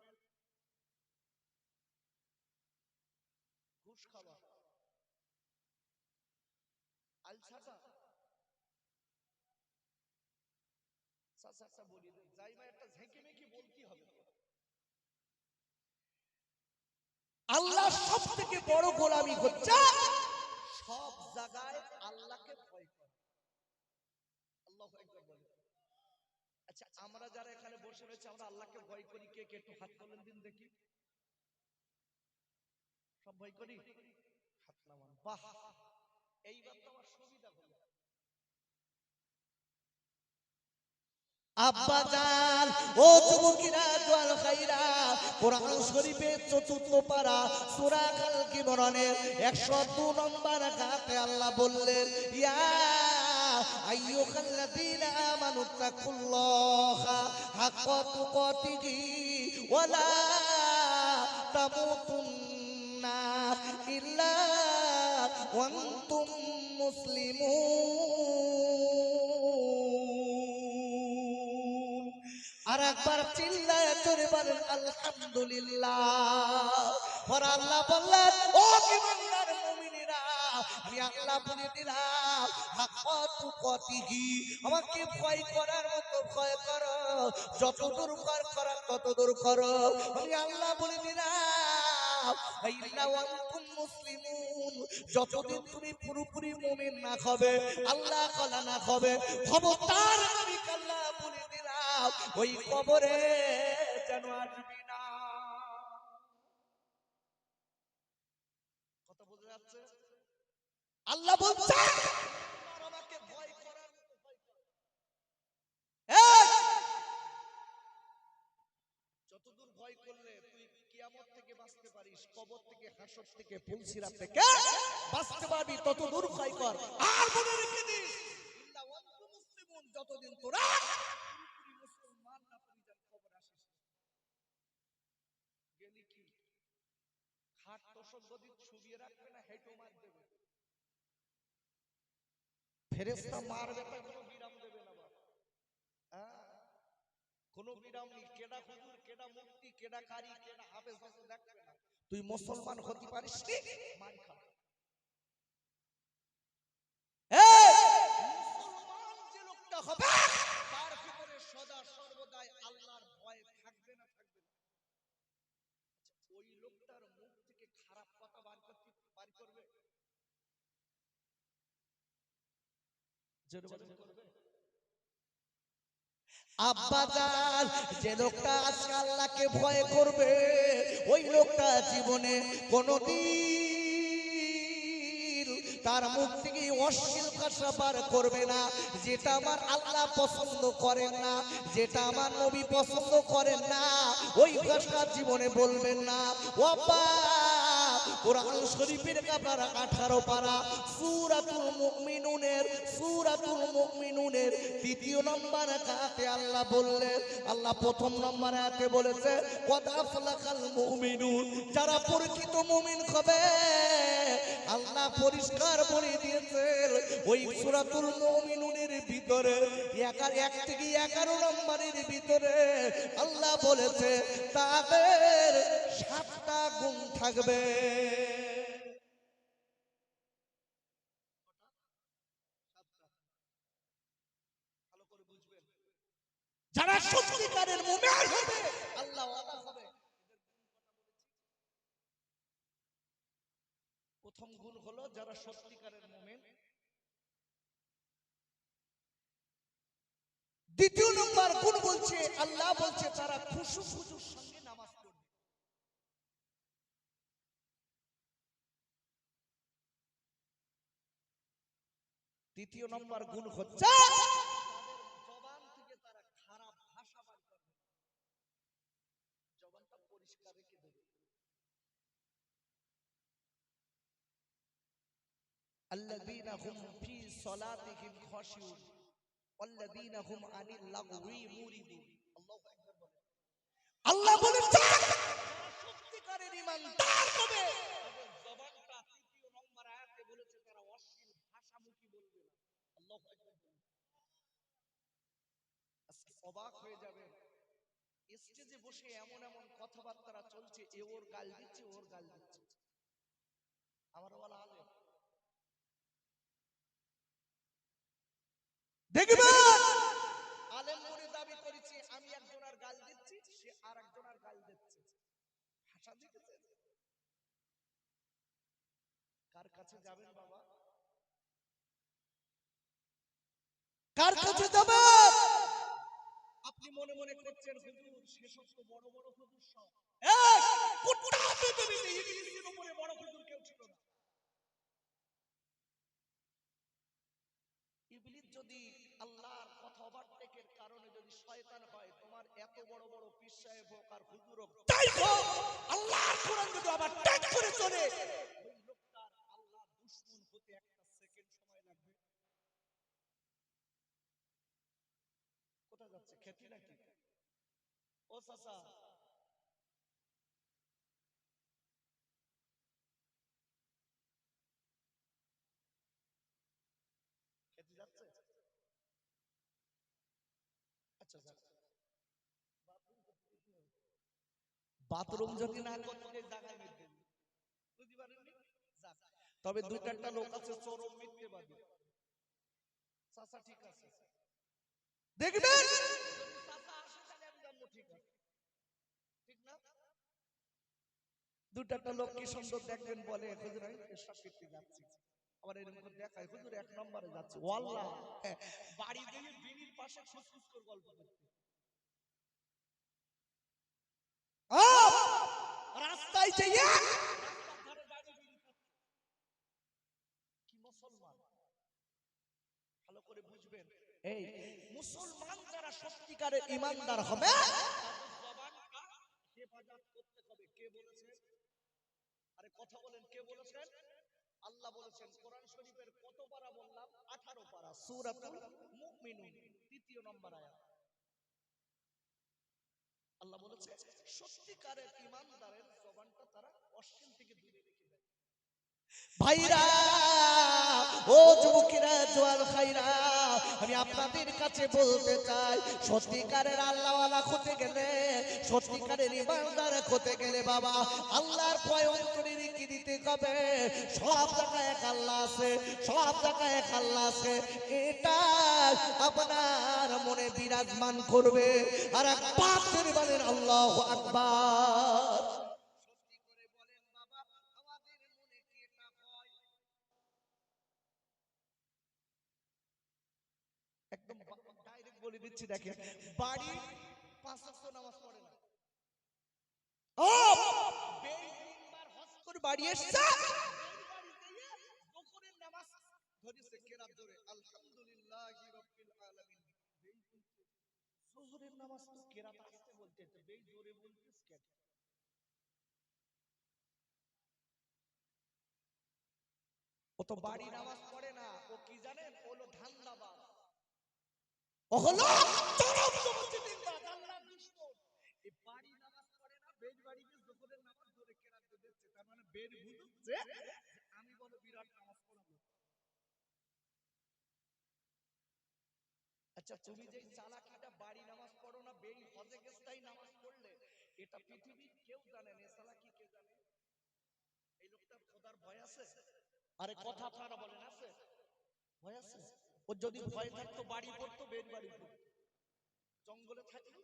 ঘুষ খাওয়া, আলসাটা। চাচা বলি যাই ভাই, একটা ঝেঁকে মেকে বলতে হবে। আল্লাহ সব থেকে বড় গোলামি হচ্ছে সব জায়গায় আল্লাহকে ভয় করা। আল্লাহু আকবার বলে। আচ্ছা আমরা যারা এখানে বসে রয়েছে, আমরা আল্লাহকে ভয় করি কে কে? একটু হাত তোলেন দিন দেখি। সব ভয় করি? হাত নামান। বাহ, এইবার তো আমার সুবিধা হলো। আব্বা জান, ও যুবকেরা, জোয়াল খাইরা, কোরআন শরীফের চতুর্থ পারা সূরা আল ইমরানের 102 নম্বর আয়াতে আল্লাহ বললেন, ইয়া আইয়ুহাল্লাযীনা আমানু তাকুল্লাহা হাক্কা তুকাতিহি ওয়া লা তামুতুন্না ইল্লা ওয়া আনতুম মুসলিমুন। আর একবার চিল্লায় চলে বলেন আলহামদুলিল্লাহ। আর আল্লাহ বললেন, ও ঈমানদার মুমিনেরা, আমি আল্লাহ বলে দিলাম, হাক্কা তুকাতিহি, আমাকে ভয় করার মতো ভয় করো, যতদূর ভয় করার ততদূর করো। আমি আল্লাহ বলে দিলাম, ইল্লা ওয়া আনতুম মুসলিমুন, যতদিন তুমি পুরোপুরি মুমিন না হবে, আল্লাহ কলা না হবে, খবরদার আমি আল্লাহ বলে দিলাম, ওই কবরে যেন আসবি না। কথা বোঝা যাচ্ছে? আল্লাহ বলছে, আর আমাকে ভয় করার মতো ভয় কর। এই, যতদূর ভয় করলে তুই কিয়ামত থেকে বাঁচতে পারিস, কবর থেকে, হাসর থেকে, ফুলসিরাত থেকে বাঁচতে পারবি, ততদূর ভয় কর। আর মনে রেখে দিস, ইল্লা ওয়া আনতুম মুসলিমুন, যতদিন তোরা পুরোপুরি মুসলমান না হবি, যেন কবর আসিস। গেলি কি খাট তোষক গদি ছুবিয়ে রাখবে না, হেঁটো মার দেবে, ফেরেশতা মারবে, তা কোনো বিরাম দেবে না বাবা। হ্যাঁ, কোনো বিরাম নেই। কেডা হুজুর, কেডা মুফতি, কেডা কারি, কেডা হাফেজ হাসান দেখবে না। তুই মুসলমান হতে পারিস নি, মান খা। মুসলমান যে লোকটা হবে, তার ভিতরে সদা সর্বদাই আল্লাহর ভয় থাকবে না, থাকবে না। ওই লোকটার মুখ থেকে খারাপ কথা বার করবে, করবে। আব্বা জান, যে লোকটা আজকে আল্লাহকে ভয় করবে, ওই লোকটা জীবনে কোনদিন তার মুখ থেকে অশ্লীল ভাষা বার করবে না। যেটা আমার আল্লাহ পছন্দ করেন না, যেটা আমার নবী পছন্দ করেন না, ওই ভাষা জীবনে বলবেন না। ও আব্বা, কোরআন শরীফের আপনারা 18 পারা সূরাতুল মুমিনুনের 3 নম্বর আয়াতে আল্লাহ বললেন, আল্লাহ 1 নম্বর আয়াতে বলেছে, কদ আফলাকাল মুমিনুন, যারা প্রকৃত মুমিন হবে, আল্লাহ পরিষ্কার বলে দিয়েছেন ওই সূরাতুল মুমিনুনের ভিতরে 1 থেকে 11 নম্বরের ভিতরে আল্লাহ বলেছে তাদের 7টা গুণ থাকবে। ভালো করে বুঝবেন, যারা সত্যিকারের মুমিন হবে, আল্লাহ ওয়াদা হবে। প্রথম গুণ হলো যারা সত্যিকারের মুমিন। দ্বিতীয় নম্বর গুণ বলছে, আল্লাহ বলছে তারা খুশুর সঙ্গে নামাজ পড়বে। তৃতীয় নম্বর গুণ হচ্ছে তাদের জবান থেকে তারা খারাপ ভাষা বার করবে, জবানটা পরিষ্কার রেখে দেবে। আল্লাযীনা হুম ফি সালাতিহিম খাশিউন ওয়াল্লাযীনা হুম আনিল লাগওয়ি মুরিদুন। আল্লাহু আকবার বলেন। আল্লাহ বলেন, যারা সত্যিকারের ঈমানদার হবে, তাদের জবানটা 3 নম্বর আয়াতে বলেছে তারা অশ্লীল ভাষামুখী বলবে না। আল্লাহু আকবার বলেন। আজকে অবাক হয়ে যাবেন, স্টেজে বসে এমন এমন কথাবার্তা চলছে, এ ওর গাল দিচ্ছে, ওর গাল দিচ্ছে। আমার ওয়ালা আলেম দেখবেন, আলেম বলে দাবি করেছি, আমি একজনের গাল দিচ্ছি, সে আর একজনের গাল দিচ্ছে। ভাষা দেখেছেন? কার কাছে যাবেন বাবা? কার কাছে যাবেন? আপনি মনে মনে করছেন হুজুর, সেসব তো বড় বড় হুজুর সব। এই গোটা পৃথিবীতে ইবলিসের উপরে বড় হুজুর কেউ ছিল না। ইবলিস যদি আল্লাহর কথা ওভারটেকের কারণে যদি শয়তান হয়, তোমার এত বড় বড় পীর সাহেব হোক আর হুজুর হোক, তাই হোক, আল্লাহর কোরআন যদি আবার টাচ করে চলে, ওই লোকটার আল্লাহ দুশমন হতে একটা সেকেন্ড সময় লাগবে। কোথায় যাচ্ছে, খেতে নাকি? ও চাচা, খেতে যাচ্ছে? আচ্ছা আচ্ছা, বাথরুম যদি না করতে জায়গায় মিটবে, বুঝতে পারেননি? যাক, তবে দুই চারটা লোক আছে চরম মিথ্যেবাদী। চাচা ঠিক আছে, দেখবেন যদি চাচা আসে তাহলে আমি জানবো ঠিক আছে, ঠিক না? দু চারটা লোক কি সুন্দর দেখবেন, বলে হুজুর আমি পেশাব করতে যাচ্ছি, আবার এরকম করে দেখায় হুজুর এক নম্বরে যাচ্ছে, ওয়াল্লাহ বাড়ি গিয়ে বিড়ির পাশে খুসখুস করে গল্প করতে, রাস্তায় যেয়ে রাস্তার ধারে দাঁড়িয়ে বিড়ি খাচ্ছে। কি মুসলমান, ভালো করে বুঝবেন, এই মুসলমান যারা সত্যিকারের ইমানদার হবে তাদের জবানটা হেফাজত করতে হবে। কে বলেছেন? আরে কথা বলেন, কে বলেছেন? আল্লাহ বলেছেন। কোরআন শরীফের কত পারা বললাম? 18 পারা, সূরাতুল মুমিনুন 3 নম্বর আয়াত। আল্লাহ বলেছে সত্যিকারের ইমানদারের জবানটা তারা অশ্লীল থেকে দূরে রেখে দেয়। ভাইরা, ও যুবকেরা, জোয়াল ভাইরা, আমি আপনাদের কাছে বলতে চাই, সত্যিকারের আল্লাহওয়ালা হতে গেলে, সত্যিকারের ইমানদার হতে গেলে বাবা আল্লাহর ভয় অন্তরে রেখে দিতে হবে। সব জায়গায় এক আল্লাহ আছে, সব জায়গায় এক আল্লাহ আছে, এটা আপনার মনে বিরাজমান করবে। আর এক পাত্রের বলেন আল্লাহু আকবার। সত্যি করে বলেন বাবা, আমাদের মনে কি এটা ভয়? একদম ডাইরেক্ট বলে দিচ্ছি, দেখেন, বাড়ি 5 ওয়াক্ত নামাজ পড়ে না, ও বেই তিনবার হজ করে বাড়ি এসেছে, বেই বাড়িতে গিয়ে যখরের নামাজ ধরেছে কেরাত ধরে আলহামদুলিল্লাহি রাব্বিল আলামিন, বেই বলছে যখরের নামাজ তো কেরাত আসতে বলতে, তো বেই জোরে বলতেছ কেন? ও তো বাড়ি নামাজ পড়ে না, ও কি জানেন, ও হলো ধান্দাবাজ, ও হলো চরম মসজিদিনবাজ, আল্লাহর দুশমন। এই বাড়ি নামাজ পড়ে না, বের বাড়িতে যখরের নামাজ ধরে কেরাত দিচ্ছে, তার মানে বের বুঝছে আমি বড় বিরাট নামাজ পড়াবো। আচ্ছা, তুমি যে চালাকিটা বাড়ি নামাজ পড়ো না, বেই হজে গেছতাই নামাজ পড়লে, এটা পৃথিবীর কেউ জানে না, চালাকি কে জানে? এই লোকটার খোদার ভয় আছে? আরে কথা আপনারা বলেন, আছে ভয় আছে? ও যদি ভয় থাকতো বাড়ি পড়তো, বের বাড়ি পড়তো, জঙ্গলে থাকতো।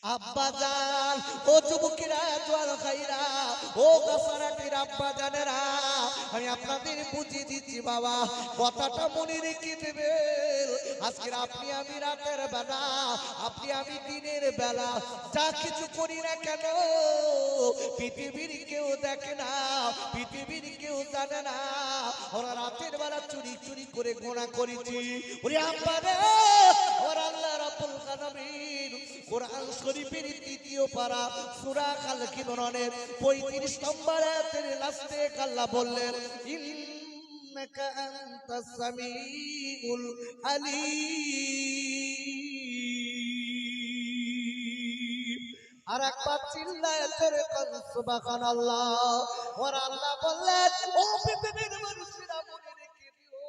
আব্বাজান, ও যুবকেরা, জোয়াল ভাইরা, ও কাসারাটির আব্বাজানেরা, আমি আপনাদের বুঝিয়ে দিচ্ছি বাবা, কথাটা মনে রেখে দেবেন। আজকে আপনি আমি রাতের বেলা, আপনি আমি দিনের বেলা যা কিছু করি না কেন, পৃথিবীর কেউ দেখে না, পৃথিবীর কেউ জানে না ওরা রাতের বেলা চুরি চুরি করে গোনা করেছি। ওরে আব্বারে, ওরা আল্লাহ রাব্বুল আলামিন কোরআন শরীফের 3 পারা সূরা আল ইমরানের 35 নম্বর আয়াতের লাস্টে আল্লাহ বললেন, ইন্নাকা আনতাস সামিউল আলিম। আর একবার চিল্লায় জোরে কান সুবহানাল্লাহ। ওর আল্লাহ বললেন, ও পৃথিবীর মানুষেরা মনে রেখে দিও,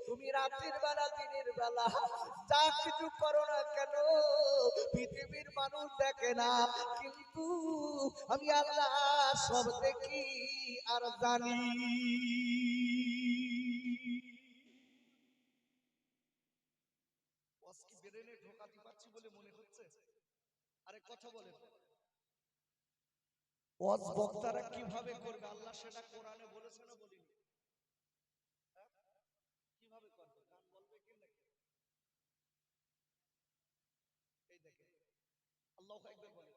তুমি রাতের বেলা দিনের বেলা যা কিছু করো না কেন, পৃথিবীর মানুষ দেখে না, কিন্তু আমি আল্লাহ সব দেখি আর জানি। আজকে ব্রেনে ঢোকাতে পারছি বলে মনে হচ্ছে? আরে কথা বলেন, ওয়াজ বক্তারা কিভাবে করবে আল্লাহ সেটা কোরআনে বলেছে না বলিনি? কিভাবে করবে? গান বলবে কে নাকি? এই দেখেন, আল্লাহু আকবার বলে,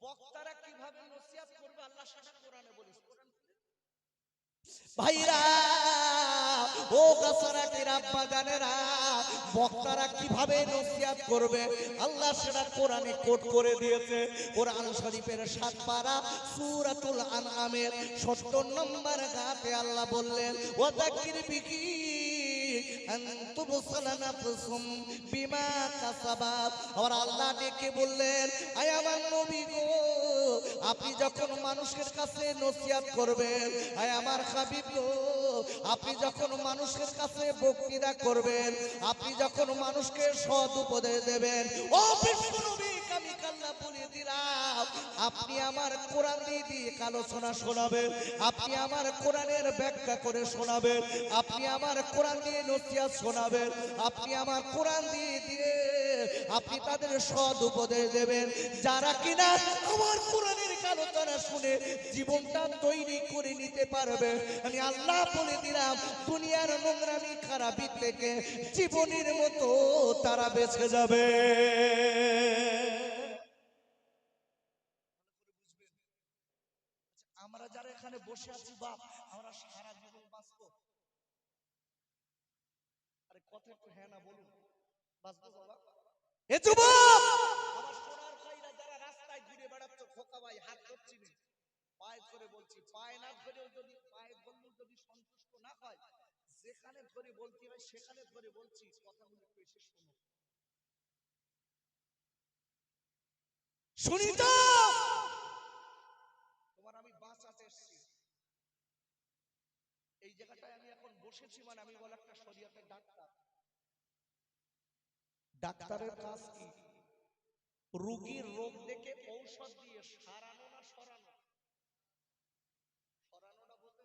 বক্তারা কিভাবে নসিহত করবে আল্লাহ সেটা কোরআনে বলেছে। ভাইরা, ও কাসারাটির আব্বা জানেরা, বক্তারা কিভাবে নসিহত করবে আল্লাহ সেটা কোরআনে কোট করে দিয়েছে। কোরআন শরীফের 7 পারা সূরাতুল আনআমের 70 নম্বর আয়াতে আল্লাহ বললেন, ওয়া যাকির বিহি আনতুবসালা নাফসুম বিমা কাসাবাত। আর আল্লাহ ডেকে বললেন, আয় আমার নবী গো, আপনি যখন মানুষের কাছে নসিহত করবেন, আয় আমার হাবিব গো, আপনি যখন মানুষের কাছে বক্তৃতা করবেন, আপনি যখন মানুষকে সৎ উপদেশ দেবেন, ও বিশ্ব নবী আমি কাল্লা বলে দিলাম, আপনি আমার কোরআন দিয়ে আলোচনা শোনাবেন, আপনি আমার কোরআনের ব্যাখ্যা করে শোনাবেন, আপনি আমার কোরআন দিয়ে নসিহত শোনাবেন, আপনি আমার কোরআন দিয়ে আপনি তাদের সৎ উপদেশ দেবেন, যারা কিনা আমার কোরআনের আলোচনা শুনে জীবনটা তৈরি করে নিতে পারবে। আমি আল্লাহ বলে দিলাম, দুনিয়ার নোংরামি খারাপি থেকে জীবনের মতো তারা বেঁচে যাবে। আমরা যারা এখানে বসে আছি বাপ, আমরা সারা জীবন বাঁচবো? আরে কথা একটু হ্যাঁ না বলুন, বাঁচবো বাবা? এ যুবক, আমার সোনার ভাইরা যারা রাস্তায় ঘুরে বেড়াচ্ছ, খোকা ভাই হাত ধরছি না, পায়ে ধরে বলছি, পায়ে না ধরেও যদি পায়ে ধরলেও যদি সন্তুষ্ট না হয়, যেখানে ধরে বলতে হয় সেখানে ধরে বলছি, কথাগুলো একটু এসে শোনো। শুনি তো তোমার আমি বাঁচাতে এসেছি। এই জায়গাটায় আমি এখন বসেছি মানে আমি বলে একটা শরীয়তের ডাক্তার। ডাক্তারের কাজ কি? রোগীর রোগ দেখে ঔষধ দিয়ে সারানো না সরানো? সরানোটা বলতে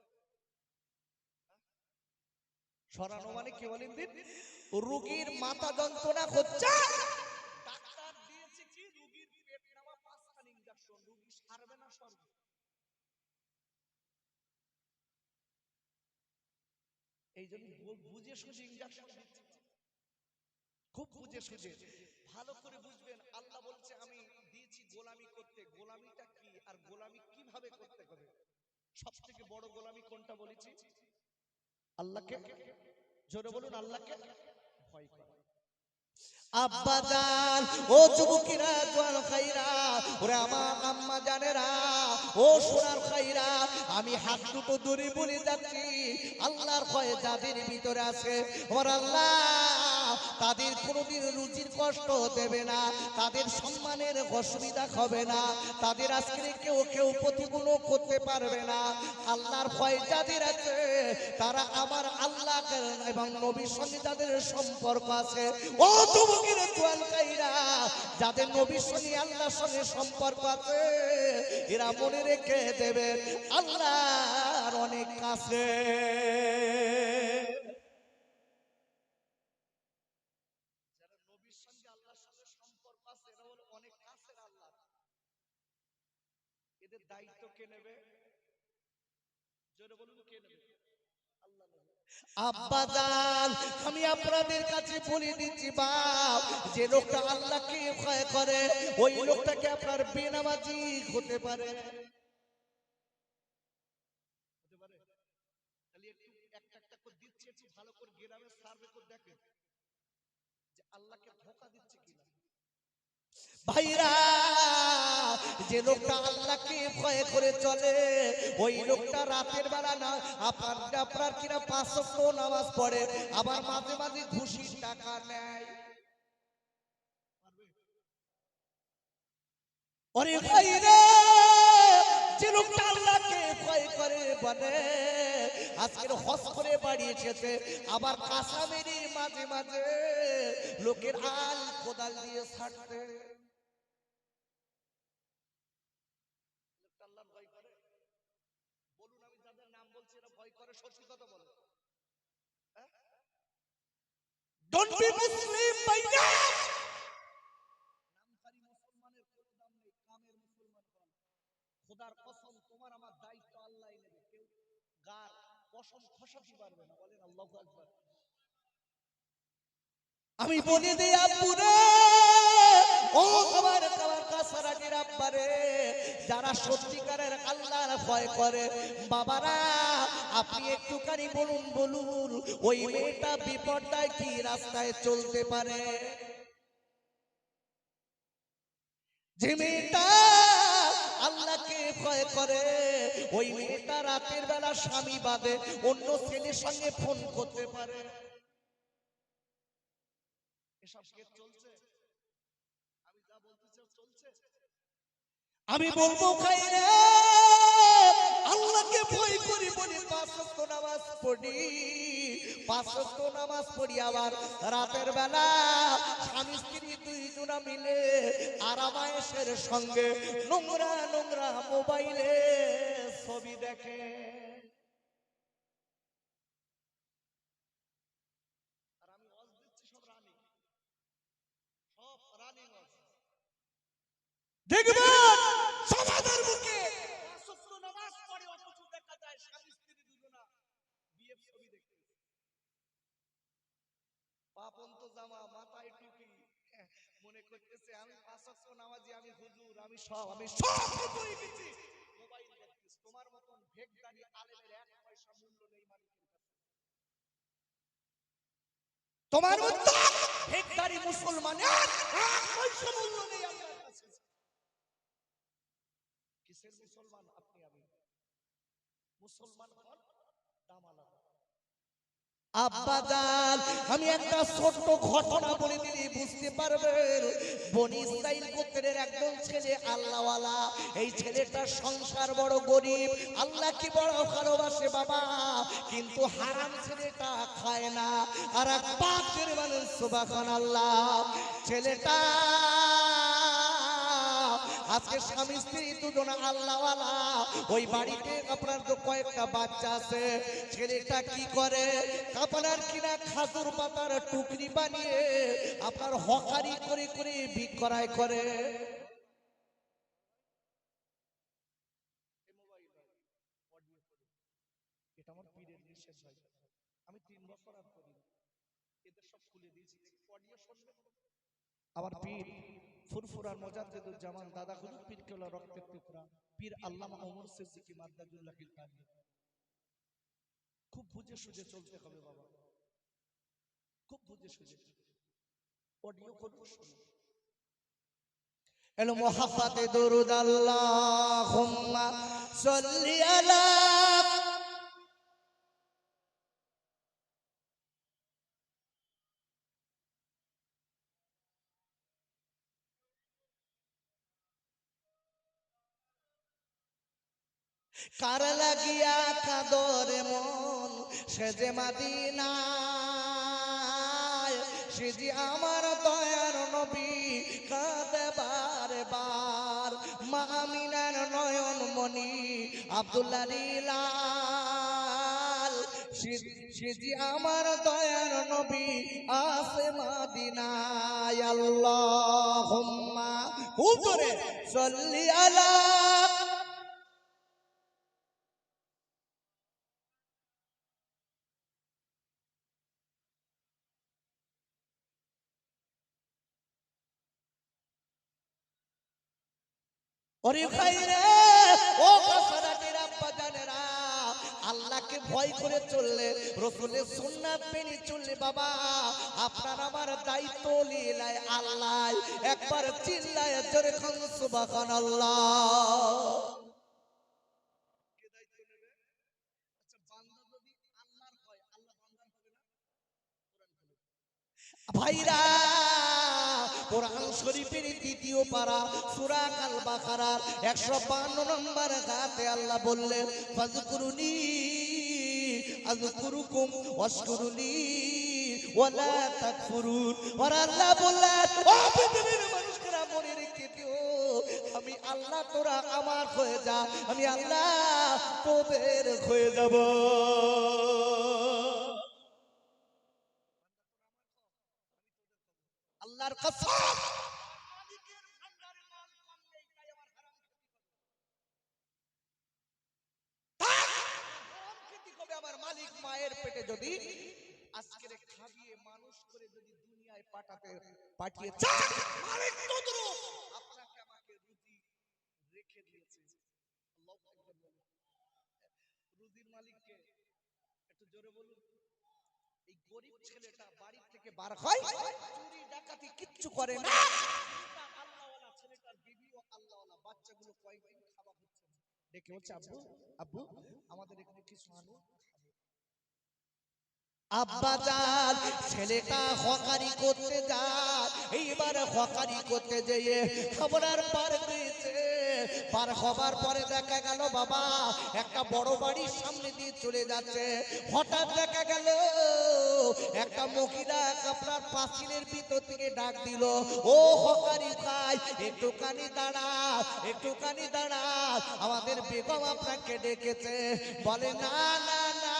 সরানো মানে কি বলেন দিন? রোগীর মাথা যন্ত্রণা হচ্ছে, ডাক্তার দিয়েছে কি রোগীর পেট নামা 5খানা ইনজেকশন, রোগী সারবে না সরবে? এই জন্য বুঝে সুঝে ইনজেকশন দিচ্ছে, খুব বুঝে সুঝে। ভালো করে বুঝবেন, আল্লাহ বলছে আমি দিয়েছি গোলামি করতে। গোলামিটা কি আর গোলামি কিভাবে করতে হবে? সবথেকে বড় গোলামি কোনটা বলেছি? আল্লাহকে, জোরে বলুন, আল্লাহকে ভয় করা। আব্বা জান, ও যুবকেরা, জোয়ান খাইরা, ওরে আমার আম্মা জানেরা, ও সোনার খাইরা, আমি হাত দুটো দূরে বলে যাচ্ছি, আল্লাহর ভয়ে যাদের ভিতরে আছে, ওর আল্লাহ তাদের কোনোদিন রুজির কষ্ট দেবে না, তাদের সম্মানের অসুবিধা হবে না, তাদের আজকে কেউ প্রতিকূল করতে পারবে না। আল্লাহর ভয় যাদের আছে, তারা আমার আল্লাহ এবং নবীর সঙ্গে যাদের সম্পর্ক আছে, ও যুবকেরা, জোয়ান খাইরা, যাদের নবীর সঙ্গে আল্লাহর সঙ্গে সম্পর্ক আছে, এরা মনে রেখে দেবে আল্লাহর অনেক কাছে। যারা নবীর সঙ্গে আল্লাহর সঙ্গে সম্পর্ক আছে, এরা হলো অনেক কাছের আল্লাহ। এদের দায়িত্ব কে নেবে? জোরে বলুন, কে নেবে? আল্লাহ নেবে। আব্বা জান, আমি আপনাদের কাছে বলে দিচ্ছি বাপ, যে লোকটা আল্লাহকে ভয় করে ওই লোকটাকে আপনার বেনামাজি হতে পারে। তাহলে একটু একটা করে দিচ্ছি, একটু ভালো করে গ্রামে সার্ভে করে দেখেন যে আল্লাহকে ধোঁকা দিচ্ছে কিনা। ভাইরা, যে লোকটা আল্লাহকে ভয় করে চলে ওই লোকটা রাতের বেলা না আপনার কিনা 5 ওয়াক্ত নামাজ পড়ে, আবার মাঝে মাঝে ঘুষির টাকা নেয়। ওরে ভাইরা, যে লোকটা আল্লাহকে ভয় করে বলে আজকের হজ করে বাড়ি এসেছে, আবার কাঁচা মেরে মাঝে মাঝে লোকের আল কোদাল দিয়ে ছাড়তে। আল্লাহ ভয় করে? বলুন, আমি যাদের নাম বলছি এরা ভয় করে, সত্যি কথা বলো। ডোন্ট বি মুসলিম ভাইয়া, নামধারী মুসলমানের কোনো দাম নেই, কামের মুসলমান কম। খোদার কসম, তোমার আমার দায়িত্ব আল্লাহই নেবে, কেউ গার কসম খসাতে পারবে না। বলেন আল্লাহু আকবার। আমি বলে দেই আব্বুরে, ও আমার কাসারাটির আব্বারে, যারা সত্যিকারের আল্লাহর ভয় করে, বাবারা আপনি একটুখানি বলুন ওই মেয়েটা বিপর্দায় কি রাস্তায় চলতে পারে? যে মেয়েটা আল্লাহকে ভয় করে ওই মেয়েটা রাতের বেলা স্বামী বাদে অন্য ছেলের সঙ্গে ফোন করতে পারে? এসব কি চলছে? আমি যা বলতে চাই চলছে। আমি বলবো খাইরে আল্লাহকে ভয় করি বলি পাঁচ ওয়াক্ত নামাজ পড়ি, পাঁচ ওয়াক্ত নামাজ পড়ি, আবার রাতের বেলা স্বামী স্ত্রী দুইজনা মিলে আরামায়েশের সঙ্গে নোংরা নোংরা মোবাইলে ছবি দেখে। আর আমি ওয়াজ দিচ্ছি সব রানিং, সব রানিং ওয়াজ দেখবেন সমাজের মুখে পাঁচ ওয়াক্ত নামাজ পড়ে অথচ দেখা যায় স্বামী স্ত্রী দুজনা বিয়ে ছবি দেখতে, পাপন্ত জামা মাথায় টুপি, মনে করতেছে আমি পাঁচ ওয়াক্ত নামাজি, আমি হুজুর, আমি সব কিছুই দিচ্ছি, মোবাইল দেখতেছি। তোমার মতন ভেকদারি আলেমের এক পয়সা মূল্য নেই মানুষের কাছে। তোমার মতন ভেকদারি মুসলমানের এক পয়সা মূল্য নেই আল্লাহর কাছে। কিসের মুসলমান আপনি? আমি মুসলমান হন দাম আলাদা। আব্বাজান আমি একটা ছোট্ট ঘটনা বলে দিলে বুঝতে পারবেন। বনি ইসরাইল গোত্রের একজন ছেলে আল্লাহওয়ালা, এই ছেলেটার সংসার বড় গরিব, আল্লাহকে বড় ভালোবাসে বাবা, কিন্তু হারাম ছেলেটা খায় না। আর এক পাপের মানুষ, সুবহানাল্লাহ। ছেলেটা আজকে স্বামী স্ত্রী দুজন আল্লাহওয়ালা, ওই বাড়িতে আপনার তো কয়েকটা বাচ্চা আছে। ছেলেটা কি করে, আপনার কিনা খাজুর পাতার টুকরি বানিয়ে আপনার হকারি করে করে বিক্রয় করে। এটা আমার পীরের নিষেধ ভাই, আমি 3 বছর আর করি, এদের সব খুলে দিয়েছি, অডিও শুনবে। আমার পীর ফুরফুরার মুজাদ্দিদুল জামান দাদা হুজুর পীর কেবলা রক্তের টুকরা পীর আল্লামা ওমর সিদ্দিকী মাদ্দাদুল্লাহিল কারি। খুব বুঝে সুঝে চলতে হবে বাবা, খুব বুঝে সুঝে। অডিও করব শুনুন। এলো মুহাব্বতে দরুদ আল্লাহুম্মা সাল্লি আলা কার লাগিয়া কাদরে মন সে যে মদিনায়, সে যে আমার দয়ার নবী কাঁদে বারে বার। মা আমিনার নয়ন মনি আব্দুল্লাহ লীলাল, সে যে আমার দয়ার নবী আছে মদিনায়। আল্লাহুম্মা হুজুরে সাল্লি আলা। ওরে ভাইরে ও কাসারাটির আব্বা জানেরা, আল্লাহকে ভয় করে চললে, রাসূলের সুন্নাত মেনে চললে বাবা আপনার আমার দায়িত্ব লীলায় আল্লাহ। একবার চিল্লায় জোরে খান সুবহানাল্লাহ। কে দায়িত্ব নেবে? আচ্ছা বান্দা যদি আল্লাহর হয়, আল্লাহ বান্দার হবে না? কোরআন বলে ভাইরা, কোরআন শরীফের দ্বিতীয় পারা সূরা আল বাকারার 152 নম্বর আয়াতে আল্লাহ বললেন ফাযকুরুনি আযকুরুকুম ওয়াশকুরুনি ওয়ালা তাকফুরুন। আর আল্লাহ বললেন ও পৃথিবীর মানুষেরা মনে রেখে দিও, আমি আল্লাহ তোরা আমার হয়ে যা, আমি আল্লাহ তোদের হয়ে যাব। আল্লাহর কসম, মালিকের ভান্ডারে মাল কম নেই, তাই আমার হারাম খেতে হবে। আমার মালিক মায়ের পেটে যদি আজকের খাবিয়ে মানুষ করে যদি দুনিয়ায় পাঠিয়ে চায়, মালিক তদ্রুপ আপনাকে আমাকে রুজি রেখে দিয়েছে। আল্লাহু আকবার বলে। রুজির মালিককে একটু জোরে বলুন। এই গরিব ছেলেটা বাড়ি থেকে বার হয়, চুরি ডাকাতি কিচ্ছু করে না। আল্লাহওয়ালা ছেলেটার বিবিও আল্লাহওয়ালা, বাচ্চাগুলো কয়েকদিন খাওয়া হচ্ছে না, ডেকে বলছে আব্বু আব্বু আমাদের এখানে কিছু আনো। আব্বা জান ছেলেটা হকারি করতে যায়, এইবার হকারি করতে যেয়ে খবরার পার দিয়েছে। পার হবার পরে দেখা গেল বাবা একটা বড় বাড়ির সামনে দিয়ে চলে যাচ্ছে। হঠাৎ দেখা গেল একটা মহিলা আপনার পাঁচিলের ভিতর থেকে ডাক দিল, ও হকারি ভাই একটুখানি দাঁড়া, একটুখানি দাঁড়া, আমাদের বেগম আপনাকে ডেকেছে। বলে না না না,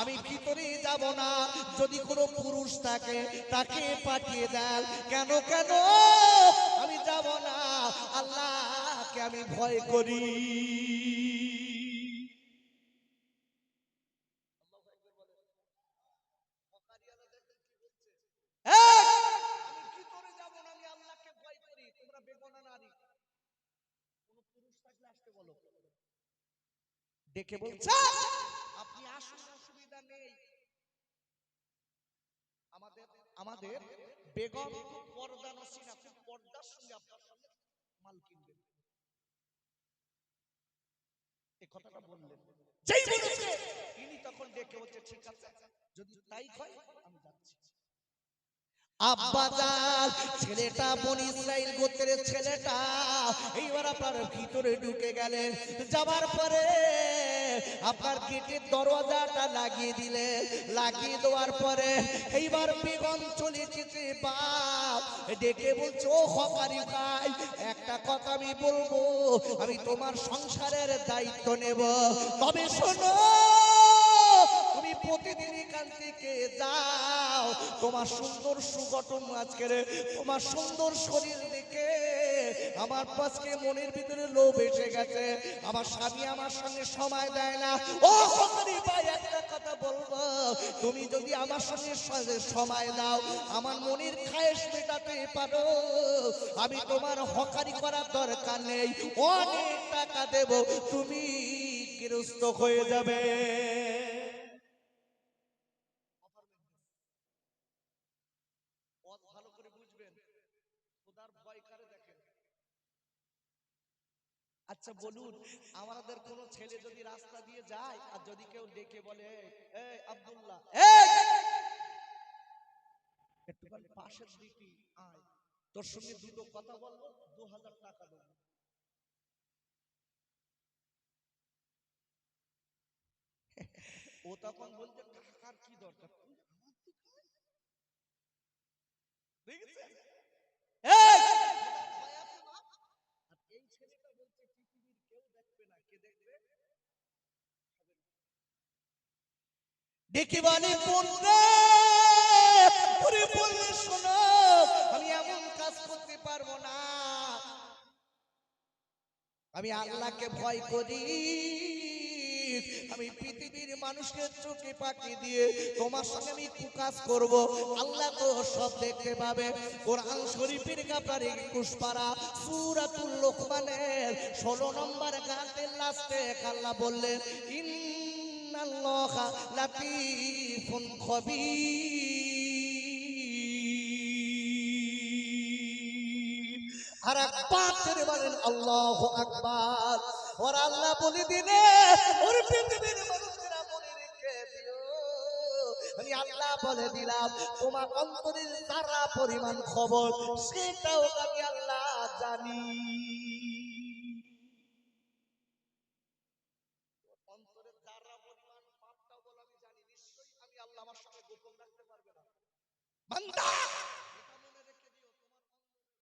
আমি ভিতরে যাব না, যদি কোনো পুরুষ থাকে তাকে পাঠিয়ে দেন। কেন কেন আমি যাব না, আল্লাহকে আমি ভয় করি। আমি ভিতরে যাব না, আমি আল্লাহকে ভয় করি। তোমরা বেগনা নারী, কোন পুরুষ থাকলে আসতে বলো। ডেকে বলছে আপনি আসুন, অসুবিধা নেই। আমাদের আমাদের বেগম পর্দা নসিনা, খুব পর্দার সঙ্গে আপনার সঙ্গে মাল কিনবেন, এই কথাটা বললেন। যেই বলেছে ইনি তখন ডেকে বলছে ঠিক আছে, যদি তাই হয় আমি যাচ্ছি। আব্বা জান ছেলেটা বনি ইসরাইল গোত্রের ছেলেটা এইবার আপনার ভিতরে ঢুকে গেলেন। যাবার পরে আপনার গেটের দরজাটা লাগিয়ে দিলে, লাগিয়ে দেওয়ার পরে এইবার বেগম চলে যেতে বাপ ডেকে বলছো, ও হকারি ভাই একটা কথা আমি বলবো, আমি তোমার সংসারের দায়িত্ব নেব, তবে শোনো তুমি প্রতিদিন এখান থেকে যাও, তোমার সুন্দর সুগঠন আজকের তোমার সুন্দর শরীর দেখে আমার পাশে মনের ভিতরে লোভ এসে গেছে। আমার স্বামী আমার সঙ্গে সময় দেয় না। ও হকারি ভাই একটা কথা বলবো, তুমি যদি আমার সঙ্গে সময় দাও, আমার মনের খায়েশ মেটাতে পারো, আমি তোমার হকারি করার দরকার নেই, অনেক টাকা দেব, তুমি গৃহস্থ হয়ে যাবে। ভালো করে বুঝবেন, খোদার ভয় কারে দেখেন। আচ্ছা বলুন, আমাদের কোন ছেলে যদি রাস্তা দিয়ে যায় আর যদি কেউ ডেকে বলে এই আব্দুল্লাহ একটুখানি পাশের দিকে আয়, তোর সঙ্গে দুটো কথা বলবো, 2000 টাকা দেবো, ও তখন বলতে টাকার কি দরকার, তুই আমার দিকে দেখেছে। এই ছেলেটা বলছে পৃথিবীর কেউ দেখবে না, কে দেখবে? ডেকে বলে বলবে ওরে বললে শোনো, আমি এমন কাজ করতে পারবো না, আমি আল্লাহকে ভয় করি, আমি পৃথিবীর মানুষকে চোখে পাকি দিয়ে তোমার সঙ্গে আমি কুকাজ করব, আল্লাহ তো সব দেখতে পাবে। কোরআন শরীফের ব্যাপারে 21 পারা সূরাতুল লোকমানের 16 নম্বর গাতের লাস্টে আল্লাহ বললেন ইন্নাল্লাহা লাতীফুন খবীর। আর একবার ছেড়ে বলেন আল্লাহু আকবার। ওর আল্লাহ বলে দিলে ওর পৃথিবীর মানুষেরা মনে রেখে দিও, আমি আল্লাহ বলে দিলাম তোমার অন্তরের সারা পরিমাণ খবর সেটাও আমি আল্লাহ জানি।